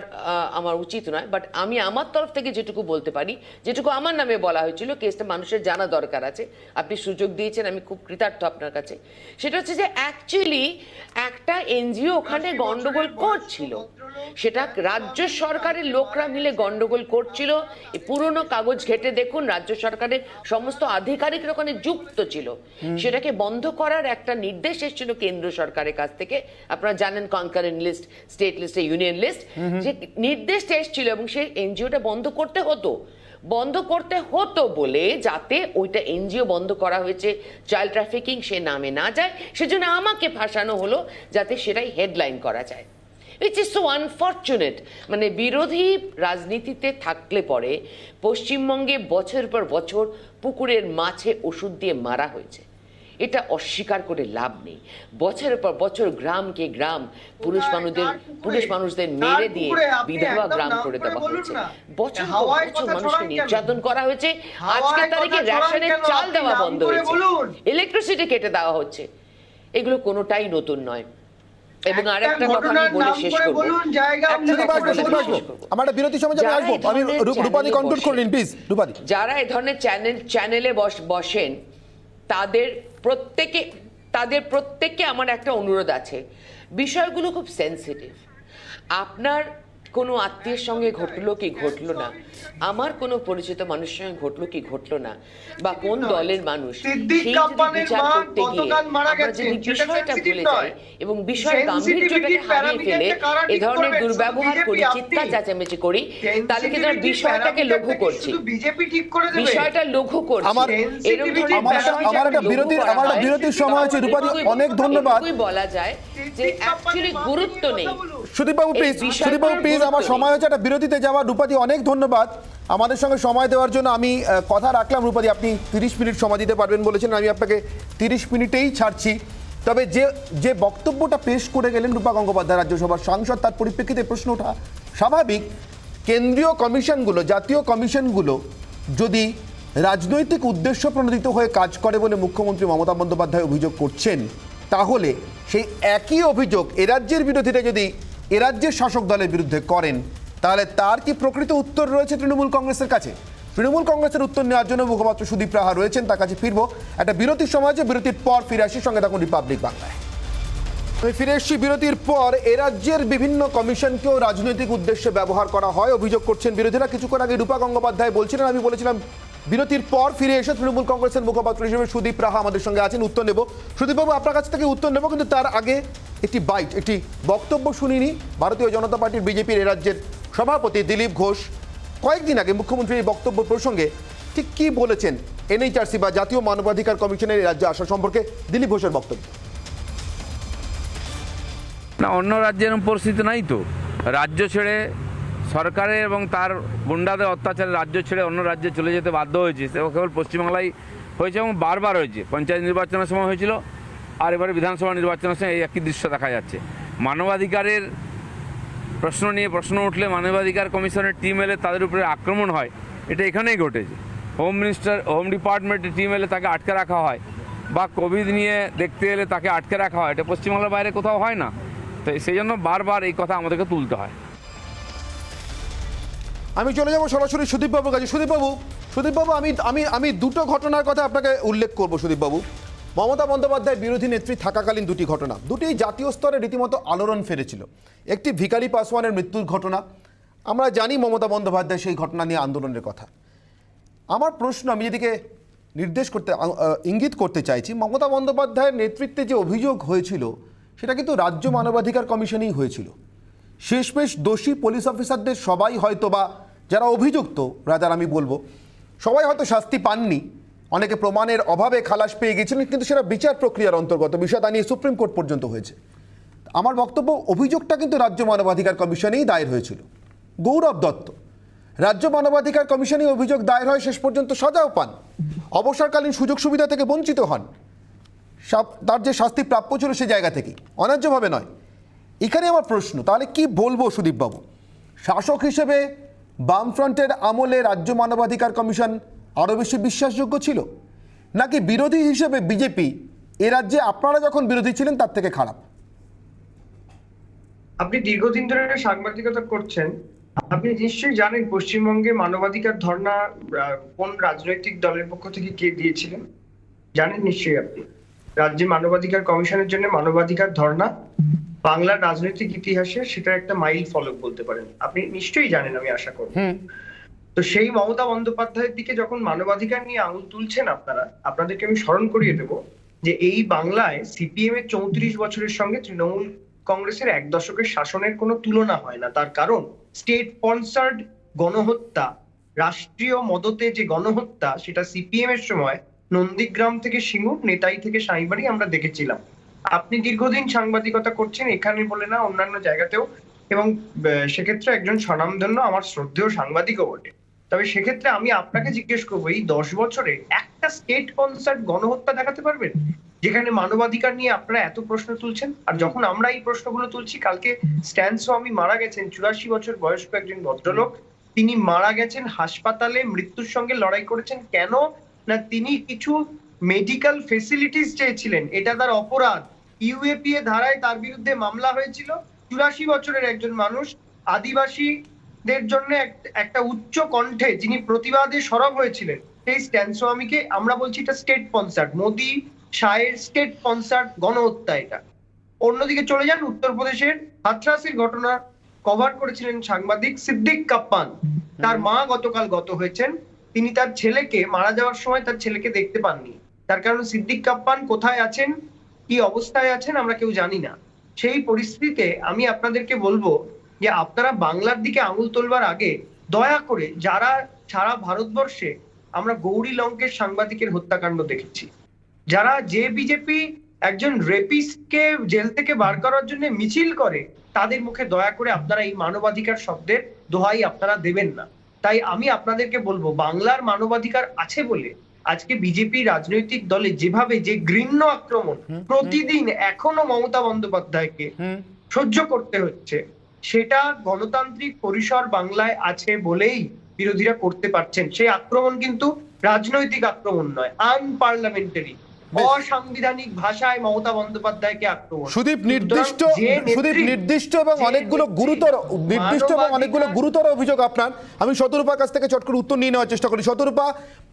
আমার উচিত নয়, বাট আমি আমার তরফ থেকে যেটুকু বলতে পারি, যেটুকু আমার নামে বলা হয়েছিল, কেসটা মানুষের জানা দরকার আছে, আপনি সুযোগ দিয়েছেন, আমি খুব কৃতার্থ আপনার কাছে। সেটা হচ্ছে যে অ্যাকচুয়ালি একটা এনজিও ওখানে গন্ডগোল করছিল, সেটা রাজ্য সরকারের লোকরা মিলে গন্ডগোল করছিল। এই পুরনো কাগজ ঘেটে দেখুন, রাজ্য সরকারের সমস্ত আধিকারিকরা ওখানে যুক্ত ছিল। সেটাকে বন্ধ করার একটা নির্দেশ এসেছিল কেন্দ্র সরকারের কাছ থেকে, আপনারা জানেন concurrent list, state list, union list, যে নির্দেশটা এসেছিল এবং সেই এনজিওটা বন্ধ করতে হতো বলে, যাতে ওইটা এনজিও বন্ধ করা হয়েছে, চাইল্ড ট্রাফিকিং সে নামে না যায়, সেজন্য আমাকে ফাঁসানো হলো যাতে সেটাই হেডলাইন করা যায়। It's is so unfortunate. মানে বিরোধী রাজনীতিতে থাকলে পরে পশ্চিমবঙ্গে বছর পর বছর পুকুরের মাছে ওষুধ দিয়ে মারা হয়েছে, এটা অস্বীকার করে লাভ নেই। বছরের পর বছর গ্রামকে গ্রাম পুরুষ মানুষদের মেরে দিয়ে বিধবা গ্রাম করে দেওয়া হয়েছে, বছর পর বছর মানুষকে নির্যাতন করা হয়েছে। আজকের তারিখে রেশনের চাল দেওয়া বন্ধ হয়েছে, ইলেকট্রিসিটি কেটে দেওয়া হচ্ছে, এগুলো কোনোটাই নতুন নয়। এবং আরেকটা কথা আমি বলে শেষ করব, আমার বিরতি সময় যাবে, আসবো আমি। রূপাদি কন্ট্রোল করলেন প্লিজ। রূপাদি, যারা এই ধরনের চ্যানেলে বসেন তাদের প্রত্যেককে আমার একটা অনুরোধ আছে, বিষয়গুলো খুব সেন্সিটিভ। আপনার কোনো আত্মীয়ের সঙ্গে ঘটলো কি ঘটলো না, আমার কোনো পরিচিত মানুষের সঙ্গে ঘটলো কি ঘটলো না, বা কোন দলের মানুষ, সেই যদি বিচার করতে গিয়ে আমরা যদি বিষয়টা ভুলে যাই এবং বিষয়ের গাম্ভীর্যটাকে হারিয়ে ফেলে এ ধরনের দুর্ব্যবহার করি, চিৎকার চেঁচামেচি করি, তাহলে কিন্তু বিষয়টাকে লঘু করছি, বিষয়টা লঘু করছি। আমার একটা বিরতির সময় আছে। রূপাদি, অনেক ধন্যবাদ। বলা যায় যে অ্যাকচুয়ালি গুরুত্ব নেই সুদীপবাবু এই প্লিজ, বিষয়গুলোর সুদীপবাবু প্লিজ, গুরুত্ব আমার নেই। সময় হচ্ছে, একটা বিরতিতে যাওয়া। রূপাদি অনেক ধন্যবাদ আমাদের সঙ্গে সময় দেওয়ার জন্য। আমি কথা রাখলাম রূপাদি, আপনি 30 মিনিট সময় দিতে পারবেন বলেছেন, আমি আপনাকে 30 মিনিটেই ছাড়ছি। তবে যে বক্তব্যটা পেশ করে গেলেন রূপা গঙ্গোপাধ্যায়, রাজ্যসভার সাংসদ, তার পরিপ্রেক্ষিতে প্রশ্ন ওঠা স্বাভাবিক। কেন্দ্রীয় কমিশনগুলো, জাতীয় কমিশনগুলো যদি রাজনৈতিক উদ্দেশ্য প্রণোদিত হয়ে কাজ করে বলে মুখ্যমন্ত্রী মমতা বন্দ্যোপাধ্যায় অভিযোগ করছেন, তাহলে সেই একই অভিযোগ এরাজ্যের বিরোধীরা যদি এরাজ্যের শাসক দলের বিরুদ্ধে করেন, তাহলে তার কি প্রকৃত উত্তর রয়েছে তৃণমূল কংগ্রেসের কাছে? তৃণমূল কংগ্রেসের উত্তর নেওয়ার জন্য মুখপাত্র সুদীপ রাহা রয়েছেন, তার কাছে ফিরবো। একটা বিরতির সময় আছে, বিরতির পর ফিরে আসি, সঙ্গে থাকুন রিপাবলিক বাংলায়। আমি ফিরে এসেছি বিরতির পর। এরাজ্যের বিভিন্ন কমিশনকেও রাজনৈতিক উদ্দেশ্যে ব্যবহার করা হয় অভিযোগ করছেন বিরোধীরা। কিছুক্ষণ আগে রূপা গঙ্গোপাধ্যায় বলছিলেন, আমি বলেছিলাম বিরতির পর ফিরে এসে তৃণমূল কংগ্রেসের মুখপাত্র হিসেবে সুদীপ রাহা আমাদের সঙ্গে আছেন, উত্তর নেব। সুদীপবাবু, আপনার কাছ থেকে উত্তর নেব, কিন্তু তার আগে একটি বক্তব্য শুনিনি ভারতীয় জনতা পার্টির বিজেপির এরাজ্যের সভাপতি দিলীপ ঘোষ কয়েকদিন আগে মুখ্যমন্ত্রীর এই বক্তব্য প্রসঙ্গে ঠিক কি বলেছেন এনএইচআরসি বা জাতীয় মানবাধিকার কমিশনের এই রাজ্যে আসা সম্পর্কে দিলীপ ঘোষের বক্তব্য। না, অন্য রাজ্যের এরকম পরিস্থিতি নাই তো। রাজ্য ছেড়ে সরকারের এবং তার গুন্ডাদের অত্যাচারে রাজ্য ছেড়ে অন্য রাজ্যে চলে যেতে বাধ্য হয়েছে, সেটা কেবল পশ্চিমবাংলায় হয়েছে এবং বারবার হয়েছে। পঞ্চায়েত নির্বাচনের সময় হয়েছিল, আর এবারে বিধানসভা নির্বাচনের সময় এই একই দৃশ্য দেখা যাচ্ছে। মানবাধিকারের প্রশ্ন নিয়ে প্রশ্ন উঠলে মানবাধিকার কমিশনের টিম এলে তাদের উপরে আক্রমণ হয়, এটা এখানেই ঘটেছে। হোম ডিপার্টমেন্টের টিম এলে তাকে আটকে রাখা হয়, বা কোভিড নিয়ে দেখতে এলে তাকে আটকে রাখা হয়, এটা পশ্চিমবাংলার বাইরে কোথাও হয় না। তো সেই জন্য বারবার এই কথা আমাদেরকে তুলতে হয়। আমি চলে যাব সরাসরি সুদীপবাবুর কাছে। সুদীপবাবু, আমি দুটো ঘটনার কথা আপনাকে উল্লেখ করব। সুদীপবাবু, মমতা বন্দ্যোপাধ্যায় বিরোধী নেত্রী থাকাকালীন দুটি ঘটনা, দুটি জাতীয় স্তরে রীতিমতো আলোড়ন ফেলেছিল। একটি ভিখারি পাসওয়ানের মৃত্যুর ঘটনা, আমরা জানি মমতা বন্দ্যোপাধ্যায় সেই ঘটনা নিয়ে আন্দোলনের কথা। আমার প্রশ্ন, আমি যেদিকে ইঙ্গিত করতে চাইছি, মমতা বন্দ্যোপাধ্যায়ের নেতৃত্বে যে অভিযোগ হয়েছিল সেটা কিন্তু রাজ্য মানবাধিকার কমিশনেই হয়েছিল। শেষমেশ দোষী পুলিশ অফিসারদের সবাই হয়তো, বা যারা অভিযুক্ত রাজার আমি বলবো, সবাই হয়তো শাস্তি পাননি, অনেকে প্রমাণের অভাবে খালাস পেয়ে গেছিলেন, কিন্তু সেটা বিচার প্রক্রিয়ার অন্তর্গত বিষয়, তা নিয়ে সুপ্রিম কোর্ট পর্যন্ত হয়েছে। আমার বক্তব্য, অভিযোগটা কিন্তু রাজ্য মানবাধিকার কমিশনেই দায়ের হয়েছিল। গৌরব দত্ত রাজ্য মানবাধিকার কমিশনেই অভিযোগ দায়ের হয়, শেষ পর্যন্ত সাজাও পান, অবসরকালীন সুযোগ সুবিধা থেকে বঞ্চিত হন, তার যে শাস্তি প্রাপ্য ছিল সে জায়গা থেকেই, অন্যায্যভাবে নয়। এখানে আমার প্রশ্ন, তাহলে কি বলবো সুদীপবাবু, শাসক হিসেবে বামফ্রন্টের আমলে রাজ্য মানবাধিকার কমিশন আরও বেশি বিশ্বাসযোগ্য ছিল, নাকি বিরোধী হিসেবে বিজেপি এ রাজ্যে আপনারা যখন বিরোধী ছিলেন তার থেকে খারাপ? আপনি দীর্ঘদিন ধরে সাংবাদিকতা করছেন, আপনি নিশ্চয়ই জানেন পশ্চিমবঙ্গে মানবাধিকার ধর্ণা কোন রাজনৈতিক দলের পক্ষ থেকে কে দিয়েছিলেন, জানেন নিশ্চয়ই আপনি। রাজ্যে মানবাধিকার কমিশনের জন্য মানবাধিকার ধর্ণা বাংলার রাজনৈতিক ইতিহাসে সেটা একটা মাইল ফলক বলতে পারেন, আপনি নিশ্চয়ই জানেন, আমি আশা করি। তো সেই মমতা বন্দ্যোপাধ্যায়ের দিকে যখন মানবাধিকার নিয়ে আঙুল তুলছেন আপনারা, আপনাদেরকে আমি স্মরণ করিয়ে দেব যে এই বাংলায় সিপিএম এর 34 বছরের সঙ্গে তৃণমূল কংগ্রেসের 1 দশকের শাসনের কোনো তুলনা হয় না। তার কারণ স্টেট স্পন্সার্ড গণহত্যা, রাষ্ট্রীয় মদতে যে গণহত্যা, সেটা সিপিএম এর সময় নন্দীগ্রাম থেকে সিঙ্গুর, নেতাই থেকে সাঁইবাড়ি আমরা দেখেছিলাম। আপনি দীর্ঘদিন সাংবাদিকতা করছেন, এখানে বলে না অন্যান্য জায়গাতেও, এবং সেক্ষেত্রে একজন স্বনামধন্য আমার শ্রদ্ধেয় সাংবাদিকও বটে। তবে সেক্ষেত্রে আমি আপনাকে জিজ্ঞেস করবো, এই 10 বছরে একটা স্টেট স্পন্সার্ড গণহত্যা দেখাতে পারবেন যেখানে মানবাধিকার নিয়ে আপনারা এত প্রশ্ন তুলছেন? আর যখন আমরা এই প্রশ্নগুলো তুলছি, কালকে স্ট্যান স্বামী মারা গেছেন, 84 বছর বয়স্ক একজন ভদ্রলোক, তিনি মারা গেছেন হাসপাতালে, মৃত্যুর সঙ্গে লড়াই করেছেন। কেন না তিনি কিছু মেডিকেল ফেসিলিটিস চেয়েছিলেন, এটা তার অপরাধ। ইউএপিএ ধারায় তার বিরুদ্ধে মামলা হয়েছিল। 84 বছরের একজন মানুষ, আদিবাসীদের জন্য একটা উচ্চ কণ্ঠে যিনি প্রতিবাদে সরব হয়েছিলেন, সেই স্ট্যান স্বামীকে আমরা বলছি এটা স্টেট স্পন্সার্ড, মোদি শাহের স্টেট স্পন্সার্ড গণহত্যা এটা। অন্যদিকে চলে যান উত্তরপ্রদেশের হাথরাসের ঘটনা কভার করেছিলেন সাংবাদিক সিদ্দিক কাপ্পান, তার মা গতকাল গত হয়েছেন, তিনি তার ছেলেকে মারা যাওয়ার সময় তার ছেলেকে দেখতে পাননি, তার কারণ সিদ্দিক কাপ্পান কোথায় আছেন, কি অবস্থায় আছেন আমরা কেউ জানি না। সেই পরিস্থিতিতে আমি আপনাদেরকে বলবো যে আপনারা বাংলার দিকে আঙুল তোলবার আগে দয়া করে, যারা সারা ভারতবর্ষে আমরা গৌরী লঙ্কের সাংবাদিকের হত্যাকাণ্ড দেখেছি, যারা যে বিজেপি একজন রেপিস্টকে জেল থেকে বার করার জন্য মিছিল করে, তাদের মুখে দয়া করে আপনারা এই মানবাধিকার শব্দের দোহাই আপনারা দেবেন না। তাই আমি আপনাদেরকে বলবো, বাংলার মানবাধিকার আছে বলে আজকে বিজেপি রাজনৈতিক দলে যেভাবে যে ঘৃণ্য আক্রমণ প্রতিদিন এখনো মমতা বন্দ্যোপাধ্যায়কে সহ্য করতে হচ্ছে, সেটা গণতান্ত্রিক পরিসর বাংলায় আছে বলেই বিরোধীরা করতে পারছেন। সেই আক্রমণ কিন্তু রাজনৈতিক আক্রমণ নয়, আনপার্লামেন্টারি, অসাংবিধানিক ভাষায় মমতা বন্দ্যোপাধ্যায়কে আক্রমণ। সুদীপ, নির্দিষ্ট এবং অনেকগুলো গুরুতর অভিযোগ আপনার। আমি শতরূপার কাছ থেকে চট করে উত্তর নিয়ে নেওয়ার চেষ্টা করি। শতরূপা,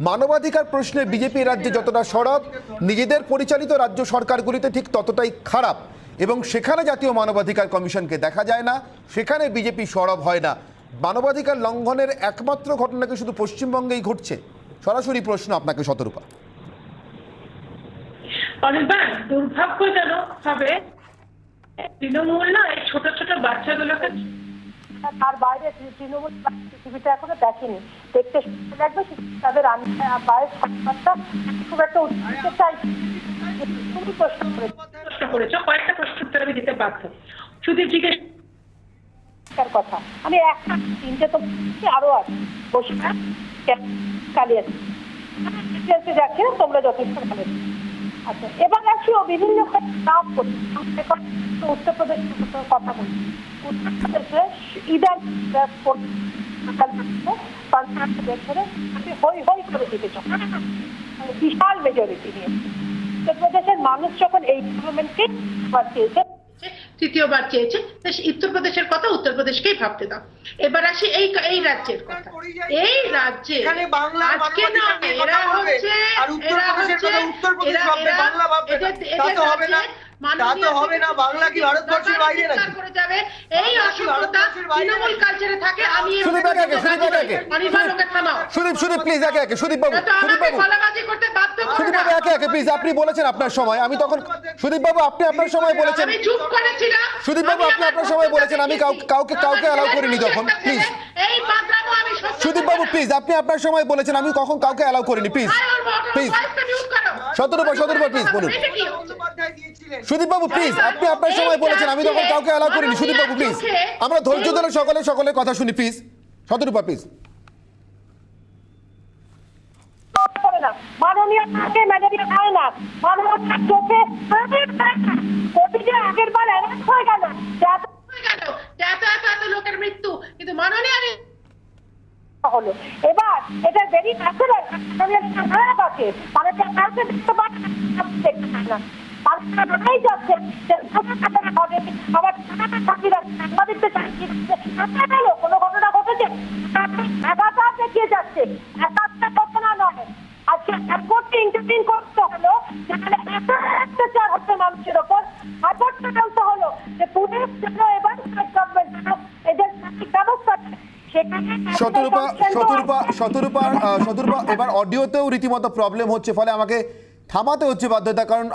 মানবাধিকার প্রশ্নে বিজেপি রাজ্যে যতটা সরব, নিজেদের পরিচালিত রাজ্য সরকারগুলিতে ঠিক ততটাই খারাপ, এবং সেখানে জাতীয় মানবাধিকার কমিশনকে দেখা যায় না, সেখানে বিজেপি সরব হয় না। মানবাধিকার লঙ্ঘনের একমাত্র ঘটনা কি শুধু পশ্চিমবঙ্গেই ঘটছে? সরাসরি প্রশ্ন আপনাকে শতরূপা। অনির্বাণ, দুর্ভাগ্যজনক ভাবে তৃণমূল না এই ছোট ছোট বাচ্চাগুলোকে তার বাইরে তৃণমূল পৃথিবীটা এখনো দেখেনি, দেখতে লাগবে তাদের বাইরের সংবাদটা খুব একটা উদ্দেশ্য চাই। তুমি প্রশ্ন করেছো, কয়েকটা প্রশ্ন উত্তর আমি দিতে পারতো। শুধু জিজ্ঞেস কথা, আমি একটা তিনটে তো আরো আছে বসে কালি আছে যাচ্ছি না, তোমরা যথেষ্ট ভালো। আচ্ছা, এবার আসি ও বিভিন্ন নাম করছি। উত্তরপ্রদেশের কথা বলছি। উত্তরপ্রদেশে ইদার হই হই করে জিতেছ, বিশাল মেজরিটি নিয়ে। উত্তরপ্রদেশের মানুষ যখন এই গভর্নমেন্টকে চেয়েছে, তৃতীয়বার চেয়েছে, উত্তরপ্রদেশের কথা উত্তরপ্রদেশকেই ভাবতে দাও। এবার আসি এই রাজ্যের কথা। এই রাজ্যে আজকে না এরা হচ্ছে এই অসুবিধা তৃণমূল কালচারে থাকে। আমি আপনি বলেছেন আপনার সময়, আমি তখন সুদীপ বাবু আপনি আপনার সময় বলেছেন, সুদীপ বাবু আপনি আপনার সময় বলেছেন আমি কাউকে অ্যালাউ করিনি তখন। প্লিজ সুদীপ বাবু, প্লিজ আপনি আপনার সময় বলেছেন, আমি কখন কাউকে অ্যালাউ করিনি। প্লিজ প্লিজ শতরূপা প্লিজ বলুন। সুদীপ বাবু প্লিজ, আপনি আপনার সময় বলেছেন, আমি তখন কাউকে অ্যালাউ করিনি। সুদীপ বাবু প্লিজ, আমরা ধৈর্য ধরে সকলের কথা শুনি প্লিজ। Shatarupa please. মাননীয় ম্যালেরিয়া খায় না, মাননীয় চোখে আগের বার অ্যারেস্ট হয়ে গেল, এত লোকের মৃত্যু, কিন্তু মাননীয় হলো। এবার এটা ভেরি ন্যাচারাল, আছে মানুষের কাছে দেখতে পায় না, যাচ্ছে আবার সাংবাদিকদের কোনো ঘটনা ঘটেছে একাকার দেখিয়ে যাচ্ছে, একাত্তা ঘটনা নয়। আজকে এয়ারপোর্টকে ইন্টারভিউ করতে হলো, যেখানে এত অত্যাচার হচ্ছে মানুষের ওপর, এয়ারপোর্টকে বলতে হলো যে পুলিশ যেন এবার গভর্নমেন্ট যেন এদের ব্যবস্থা। শতরূপা এবার অডিওতেও রীতিমতো প্রবলেম হচ্ছে, ফলে আমাকে থামাতে হচ্ছে বাধ্যতা, কারণ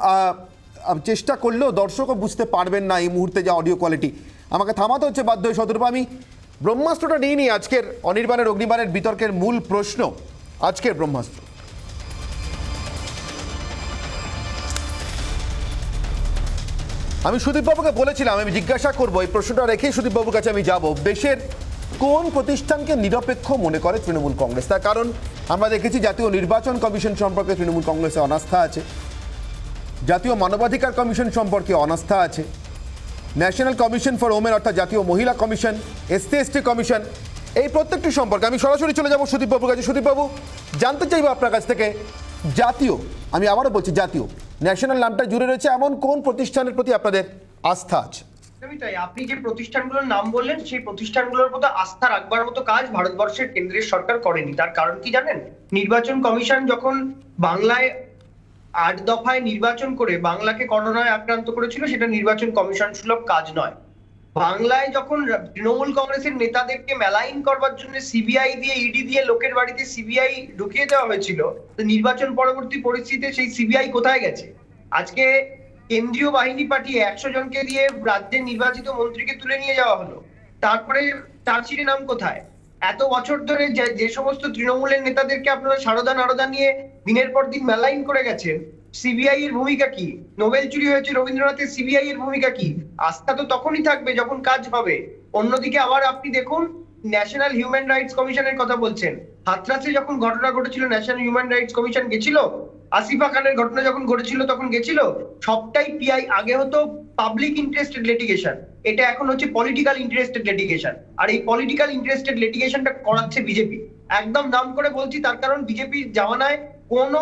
চেষ্টা করলেও দর্শকও বুঝতে পারবেন না এই মুহূর্তে যা অডিও কোয়ালিটি। আমাকে থামাতে হচ্ছে বাধ্য হয়ে। শতরূপা, আমি ব্রহ্মাস্ত্রটা নিয়ে নিই আজকের অনির্বাণের অগ্নিবাণের বিতর্কের মূল প্রশ্ন। আজকের ব্রহ্মাস্ত্র, আমি সুদীপবাবুকে বলেছিলাম আমি জিজ্ঞাসা করবো, এই প্রশ্নটা রেখেই সুদীপবাবুর কাছে আমি যাব। দেশের কোন প্রতিষ্ঠানকে নিরপেক্ষ মনে করে তৃণমূল কংগ্রেস? তার কারণ আমরা দেখেছি জাতীয় নির্বাচন কমিশন সম্পর্কে তৃণমূল কংগ্রেসে অনাস্থা আছে, জাতীয় মানবাধিকার কমিশন সম্পর্কে অনাস্থা আছে, ন্যাশনাল কমিশন ফর ওমেন অর্থাৎ জাতীয় মহিলা কমিশন, এসসি কমিশন, এই প্রত্যেকটি সম্পর্কে আমি সরাসরি চলে যাব সুদীপবাবুর কাছে। সুদীপবাবু, জানতে চাইব আপনার কাছ থেকে, জাতীয়, আমি আবারও বলছি জাতীয়, ন্যাশনাল নামটা জুড়ে রয়েছে এমন কোন প্রতিষ্ঠানের প্রতি আপনাদের আস্থা আছে? তাই আপনি যে প্রতিষ্ঠানগুলোর নাম বললেন, সেই প্রতিষ্ঠানগুলোর মতো আস্থা রাখবার মতো কাজ ভারতবর্ষের কেন্দ্রের সরকার করেনি। তার কারণ কি জানেন? নির্বাচন কমিশন যখন বাংলায় 8 দফায় নির্বাচন করে বাংলাকে করোনায় আক্রান্ত করেছিল, সেটা নির্বাচন কমিশন সুলভ কাজ নয়। বাংলায় যখন তৃণমূল কংগ্রেসের নেতাদেরকে মেলাইন করবার জন্য সিবিআই দিয়ে, ইডি দিয়ে লোকের বাড়িতে সিবিআই ঢুকিয়ে দেওয়া হয়েছিল, তো নির্বাচন পরবর্তী পরিস্থিতিতে সেই সিবিআই কোথায় গেছে? আজকে কেন্দ্রীয় বাহিনী পাঠিয়ে 100 জনকে দিয়ে রাজ্যের নির্বাচিত মন্ত্রীকে তুলে নিয়ে যাওয়া হলো, তারপরে চার্জশিটে নাম কোথায়? এত বছর ধরে যে সমস্ত তৃণমূলের নেতাদেরকে আপনারা সারদা নারদা নিয়ে দিনের পর দিন মেলাইন করে গেছেন, সিবিআই এর ভূমিকা কি? নোবেল চুরি হয়েছে রবীন্দ্রনাথের, সিবিআই এর ভূমিকা কি? আস্থা তো তখনই থাকবে যখন কাজ হবে। অন্যদিকে আবার আপনি দেখুন, ন্যাশনাল হিউম্যান রাইটস কমিশনের কথা বলছেন। হাথরাসে যখন ঘটনা ঘটেছিল ন্যাশনাল হিউম্যান রাইটস কমিশন গেছিল? আসিফা খানের ঘটনা যখন ঘটেছিল তখন গেছিল? সবটাই পিআই, আগে হতো পাবলিক ইন্টারেস্টেড লিটিগেশন, এটা এখন হচ্ছে পলিটিক্যাল ইন্টারেস্টেড লিটিগেশন। আর এই পলিটিক্যাল ইন্টারেস্টেড লিটিগেশনটা করাচ্ছে বিজেপি। একদম নাম করে বলছি, তার কারণ বিজেপির জামানায় কোন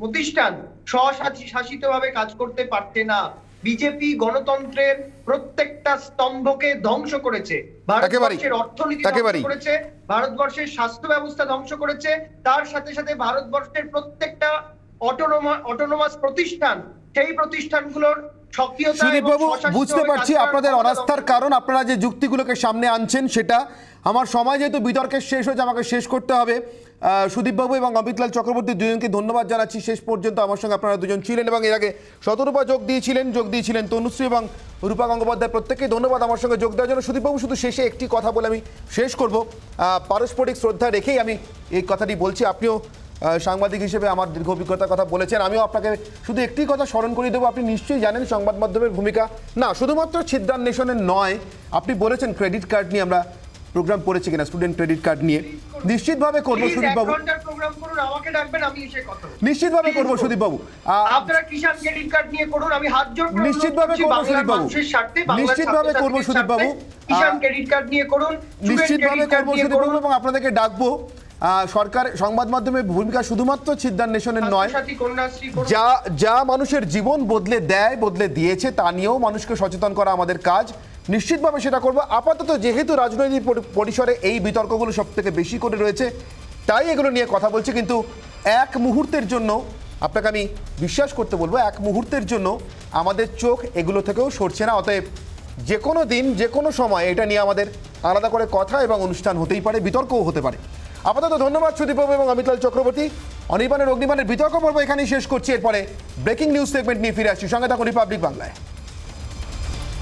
প্রতিষ্ঠান স্বশাসিত ভাবে কাজ করতে পারছে না। বিজেপি গণতন্ত্রের প্রত্যেকটা স্তম্ভকে ধ্বংস করেছে, ভারতবর্ষের অর্থনীতি ধ্বংস করেছে, ভারতবর্ষের স্বাস্থ্য ব্যবস্থা ধ্বংস করেছে, তার সাথে সাথে ভারতবর্ষের প্রত্যেকটা অটোনোমাস প্রতিষ্ঠান, সেই প্রতিষ্ঠানগুলোর সক্রিয়তা। সুদীপবাবু, বুঝতে পারছি আপনাদের অনাস্থার কারণ, আপনারা যে যুক্তিগুলোকে সামনে আনছেন সেটা। আমার সময় যেহেতু বিতর্কের শেষ হয়েছে, আমাকে শেষ করতে হবে। সুদীপবাবু এবং অমিতলাল চক্রবর্তী দুজনকে ধন্যবাদ জানাচ্ছি। শেষ পর্যন্ত আমার সঙ্গে আপনারা দুজন ছিলেন এবং এর আগে শতরূপা যোগ দিয়েছিলেন তনুশ্রী এবং রূপা গঙ্গোপাধ্যায়, প্রত্যেককে ধন্যবাদ আমার সঙ্গে যোগ দেওয়ার জন্য। সুদীপবাবু, শুধু শেষে একটি কথা বলে আমি শেষ করব। পারস্পরিক শ্রদ্ধা রেখেই আমি এই কথাটি বলছি। আপনিও সাংবাদিক হিসেবে আমার দীর্ঘ অভিজ্ঞতার কথা বলেছেন, আমিও আপনাকে শুধু একটি কথা স্মরণ করিয়ে দেবো। আপনি নিশ্চয়ই জানেন সংবাদ মাধ্যমের ভূমিকা, না শুধুমাত্র ছিদ্রান্বেষণের নয়। আপনি বলেছেন ক্রেডিট কার্ড নিয়ে আমরা প্রোগ্রাম করেছি কিনা, স্টুডেন্ট ক্রেডিট কার্ড নিয়ে নিশ্চিতভাবে করবো সুদীপবাবু, নিশ্চিতভাবে করবো সুদীপবাবু। আপনারা কিষাণ ক্রেডিট কার্ড নিয়ে করুন, আমি হাত জোড় করে নিশ্চিতভাবে করবো সুদীপবাবু, নিশ্চিতভাবে করবো সুদীপবাবু, কিষাণ ক্রেডিট কার্ড নিয়ে করুন, নিশ্চিতভাবে করবো সুদীপবাবু। এবং আপনাদেরকে ডাকবো, সরকার সংবাদ মাধ্যমের ভূমিকা শুধুমাত্র ছিদ্রান্বেষণের নয়, যা মানুষের জীবন বদলে দেয়, বদলে দিয়েছে, তা নিয়েও মানুষকে সচেতন করা আমাদের কাজ। নিশ্চিতভাবে সেটা করবো। আপাতত যেহেতু রাজনৈতিক পরিসরে এই বিতর্কগুলো সব থেকে বেশি করে রয়েছে, তাই এগুলো নিয়ে কথা বলছে। কিন্তু এক মুহূর্তের জন্য আপনাকে আমি বিশ্বাস করতে বলবো, এক মুহূর্তের জন্য আমাদের চোখ এগুলো থেকেও সরছে না। অতএব যে কোনো দিন, যে কোনো সময় এটা নিয়ে আমাদের আলাদা করে কথা এবং অনুষ্ঠান হতেই পারে, বিতর্কও হতে পারে। আপাতত ধন্যবাদ সুদীপবাবু এবং অমিতলাল চক্রবর্তী। অনির্বাণের বিতর্ক পর্ব এখানেই শেষ করছি। এরপরে ব্রেকিং নিউজ সেগমেন্ট নিয়ে ফিরে আসছি, সঙ্গে থাকুন রিপাবলিক বাংলায়।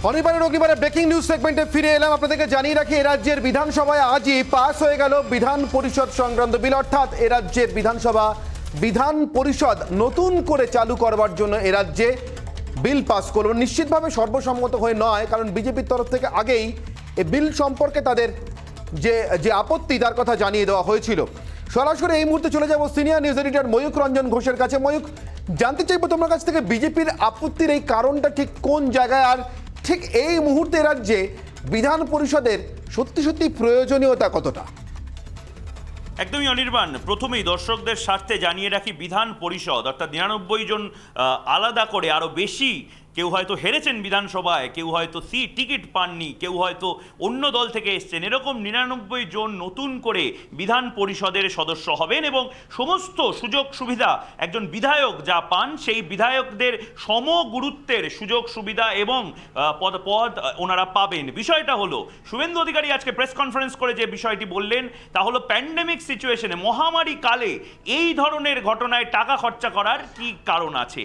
অনির্বাণের ব্রেকিং নিউজ সেগমেন্টে ফিরে এলাম। আপনাদেরকে জানিয়ে রাখি, এ রাজ্যের বিধানসভায় আজই পাস হয়ে গেল বিধান পরিষদ সংক্রান্ত বিল, অর্থাৎ এ রাজ্যের বিধান পরিষদ নতুন করে চালু করবার জন্য এ রাজ্যে বিল পাস করল। নিশ্চিতভাবে সর্বসম্মত হয়ে নয়, কারণ বিজেপির তরফ থেকে আগেই এই বিল সম্পর্কে তাদের যে আপত্তি, তার কথা জানিয়ে দেওয়া হয়েছিল। সরাসরি এই মুহূর্তে চলে যাব senior news editor Mayuk Ranjan ঘোষের কাছে। ময়ূক, জানতে চাইবো তোমার কাছ থেকে বিজেপির আপত্তির এই কারণটা ঠিক কোন জায়গায়, আর ঠিক এই মুহূর্তে রাজ্যে বিধান পরিষদের সত্যি প্রয়োজনীয়তা কতটা? একদমই অনির্বাণ, প্রথমেই দর্শকদের স্বার্থে জানিয়ে রাখি, বিধান পরিষদ অর্থাৎ 99 জন আলাদা করে আরও বেশি, কেউ হয়তো হেরেছেন বিধানসভায়, কেউ হয়তো টিকিট পাননি, কেউ হয়তো অন্য দল থেকে এসছেন, এরকম 99 জন নতুন করে বিধান পরিষদের সদস্য হবেন এবং সমস্ত সুযোগ সুবিধা একজন বিধায়ক যা পান, সেই বিধায়কদের সম গুরুত্বের সুযোগ সুবিধা এবং পদ ওনারা পাবেন। বিষয়টা হলো, শুভেন্দু অধিকারী আজকে প্রেস কনফারেন্স করে যে বিষয়টি বললেন তা হলো, প্যান্ডেমিক সিচুয়েশনে, মহামারী কালে এই ধরনের ঘটনায় টাকা খরচা করার কি কারণ আছে।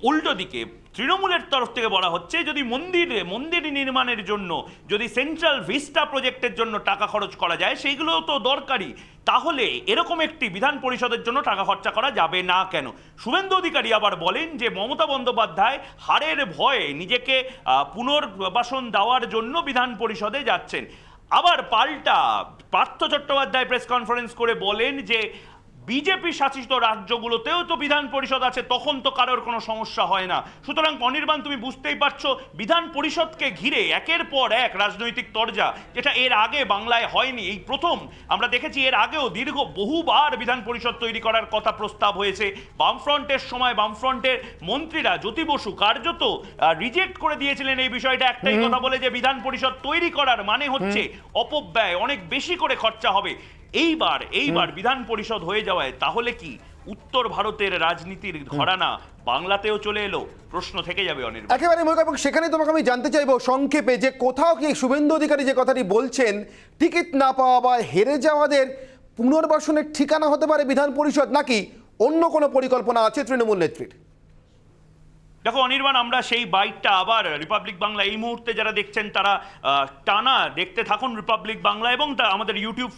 উল্টো দিকে তৃণমূলের তরফ থেকে বলা হচ্ছে, যদি মন্দির নির্মাণের জন্য, যদি সেন্ট্রাল ভিস্টা প্রজেক্টের জন্য টাকা খরচ করা যায়, সেইগুলো তো দরকারি, তাহলে এরকম একটি বিধান পরিষদের জন্য টাকা খরচা করা যাবে না কেন? শুভেন্দু অধিকারী আবার বলেন যে মমতা বন্দ্যোপাধ্যায় হারের ভয়ে নিজেকে পুনর্বাসন দেওয়ার জন্য বিধান পরিষদে যাচ্ছেন। আবার পাল্টা পার্থ চট্টোপাধ্যায় প্রেস কনফারেন্স করে বলেন যে বিজেপি শাসিত রাজ্যগুলোতেও তো বিধান পরিষদ আছে, তখন তো কারোর কোনো সমস্যা হয় না। সুতরাং অনির্বাণ, তুমি বুঝতেই পারছো, বিধান পরিষদকে ঘিরে একের পর এক রাজনৈতিক তরজা, যেটা এর আগে বাংলায় হয়নি, এই প্রথম আমরা দেখেছি। এর আগেও বহুবার বিধান পরিষদ তৈরি করার কথা প্রস্তাব হয়েছে। বামফ্রন্টের সময় বামফ্রন্টের মন্ত্রীরা, জ্যোতি বসু কার্যত রিজেক্ট করে দিয়েছিলেন এই বিষয়টা, একটাই কথা বলে যে বিধান পরিষদ তৈরি করার মানে হচ্ছে অপব্যয়, অনেক বেশি করে খরচা হবে। এইবার বিধান পরিষদ হয়ে যাওয়ায় তাহলে কি উত্তর ভারতের রাজনীতির ঘরানা বাংলাতেও চলে এলো? প্রশ্ন থেকে যাবে অনির্বাণ। একেবারে মনে এবং সেখানে তোমাকে আমি জানতে চাইবো সংক্ষেপে, যে কোথাও কি শুভেন্দু অধিকারী যে কথাটি বলছেন, টিকিট না পাওয়া বা হেরে যাওয়াদের পুনর্বাসনের ঠিকানা হতে পারে বিধান পরিষদ, নাকি অন্য কোনো পরিকল্পনা আছে তৃণমূল নেত্রীর? দেখো অনির্বাণ, আমরা সেই বাইটটা আবার রিপাবলিক বাংলা এই মুহূর্তে যারা দেখছেন তারা টানা দেখতে থাকুন রিপাবলিক বাংলা, এবং আমাদের ইউটিউব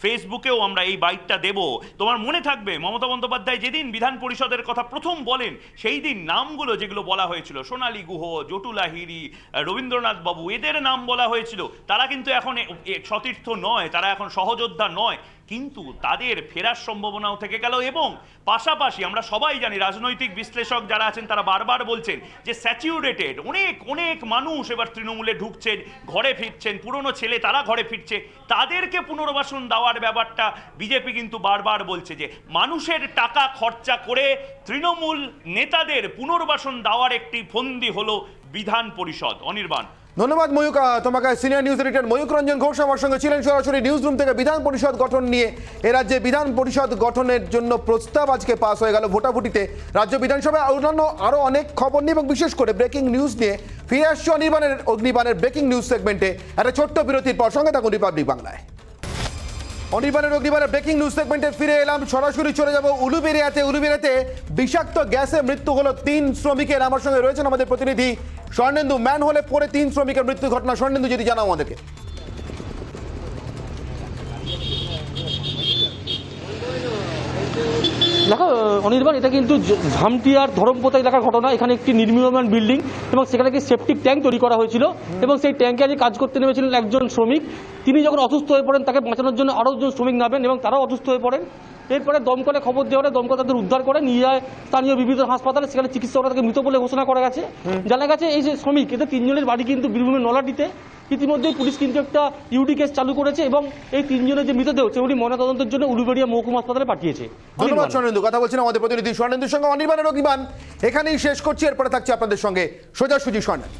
ফেসবুকেও আমরা এই বাইটটা দেব। তোমার মনে থাকবে মমতা বন্দ্যোপাধ্যায় যেদিন বিধান পরিষদের কথা প্রথম বলেন, সেই দিন নামগুলো যেগুলো বলা হয়েছিল, সোনালী গুহ, জটু লাহিড়ী, রবীন্দ্রনাথ বাবু, এদের নাম বলা হয়েছিল। তারা কিন্তু এখন সতীর্থ নয়, তারা এখন সহযোদ্ধা নয়, কিন্তু তাদের ফেরার সম্ভাবনাও থেকে গেল। এবং পাশাপাশি আমরা সবাই জানি, রাজনৈতিক বিশ্লেষক যারা আছেন তারা বারবার বলছেন যে স্যাচুরেটেড অনেক অনেক মানুষ এবার তৃণমূলে ঢুকছেন, ঘরে ফিরছেন, পুরনো ছেলে তারা ঘরে ফিরছে, তাদেরকে পুনর্বাসন দেওয়ার ব্যাপারটা বিজেপি কিন্তু বারবার বলছে যে মানুষের টাকা খরচা করে তৃণমূল নেতাদের পুনর্বাসন দেওয়ার একটি ফন্দি হলো বিধান পরিষদ। অনির্বাণ, ধন্যবাদ ময়ূক, তোমাকে senior news editor Mayuk Ranjan Ghosh আমার সঙ্গে ছিলেন সরাসরি নিউজ রুম থেকে বিধান পরিষদ গঠন নিয়ে। এ রাজ্যে বিধান পরিষদ গঠনের জন্য প্রস্তাব আজকে পাস হয়ে গেল ভোটাভুটিতে রাজ্য বিধানসভায়। অন্যান্য আরও অনেক খবর নিয়ে এবং বিশেষ করে ব্রেকিং নিউজ নিয়ে ফিরে আসছে অনির্বাণের ব্রেকিং নিউজ সেগমেন্টে। একটা ছোট্ট বিরতির পর সঙ্গে থাকুন রিপাবলিক বাংলায়। অনির্বাণের ব্রেকিং নিউজ সেগমেন্টে ফিরে এলাম। সরাসরি চলে যাব উলুবেড়িয়াতে বিষাক্ত গ্যাসে মৃত্যু হলো 3 শ্রমিকের। আমার সঙ্গে রয়েছেন আমাদের প্রতিনিধি স্বর্ণেন্দু। ম্যান হলে পড়ে 3 শ্রমিকের মৃত্যু ঘটনা। স্বর্ণেন্দু, যদি জানাও আমাদেরকে। দেখো অনির্বাণ, এটা কিন্তু ঝামটিয়ার ধরমপোতা এলাকার ঘটনা। এখানে একটি নির্মীয়মান বিল্ডিং এবং সেখানে একটি সেপটিক ট্যাঙ্ক তৈরি করা হয়েছিল এবং সেই ট্যাঙ্কে আজ কাজ করতে নেমেছিলেন একজন শ্রমিক। তিনি যখন অসুস্থ হয়ে পড়েন, তাকে বাঁচানোর জন্য আরও একজন শ্রমিক নামেন এবং তারাও অসুস্থ হয়ে পড়েন। এরপরে দমকলে খবর দেওয়া হলে দমকল তাদের উদ্ধার করে নিয়ে যায় স্থানীয় বিবিধ হাসপাতালে। সেখানে চিকিৎসকরা তাকে মৃত বলে ঘোষণা করা গেছে। জানা গেছে এই যে শ্রমিক, এদের 3 জনের বাড়ি কিন্তু বীরভূমের নলাটিতে। ইতিমধ্যে পুলিশ কিন্তু একটা ইউডি কেস চালু করেছে এবং এই 3 জনের যে মৃতদেহ সেগুলি ময়নাতদন্তের জন্য উলুবেড়িয়া মহকুমা হাসপাতালে পাঠিয়েছে। ধন্যবাদ স্বর্ণেন্দু। কথা বলছেন আমাদের প্রতিনিধি স্বর্ণেন্দুর সঙ্গে। অনির্বাণের এখানেই শেষ করছি। এরপরে থাকছে আপনাদের সঙ্গে সোজাসুজি স্বর্ণেন্দু।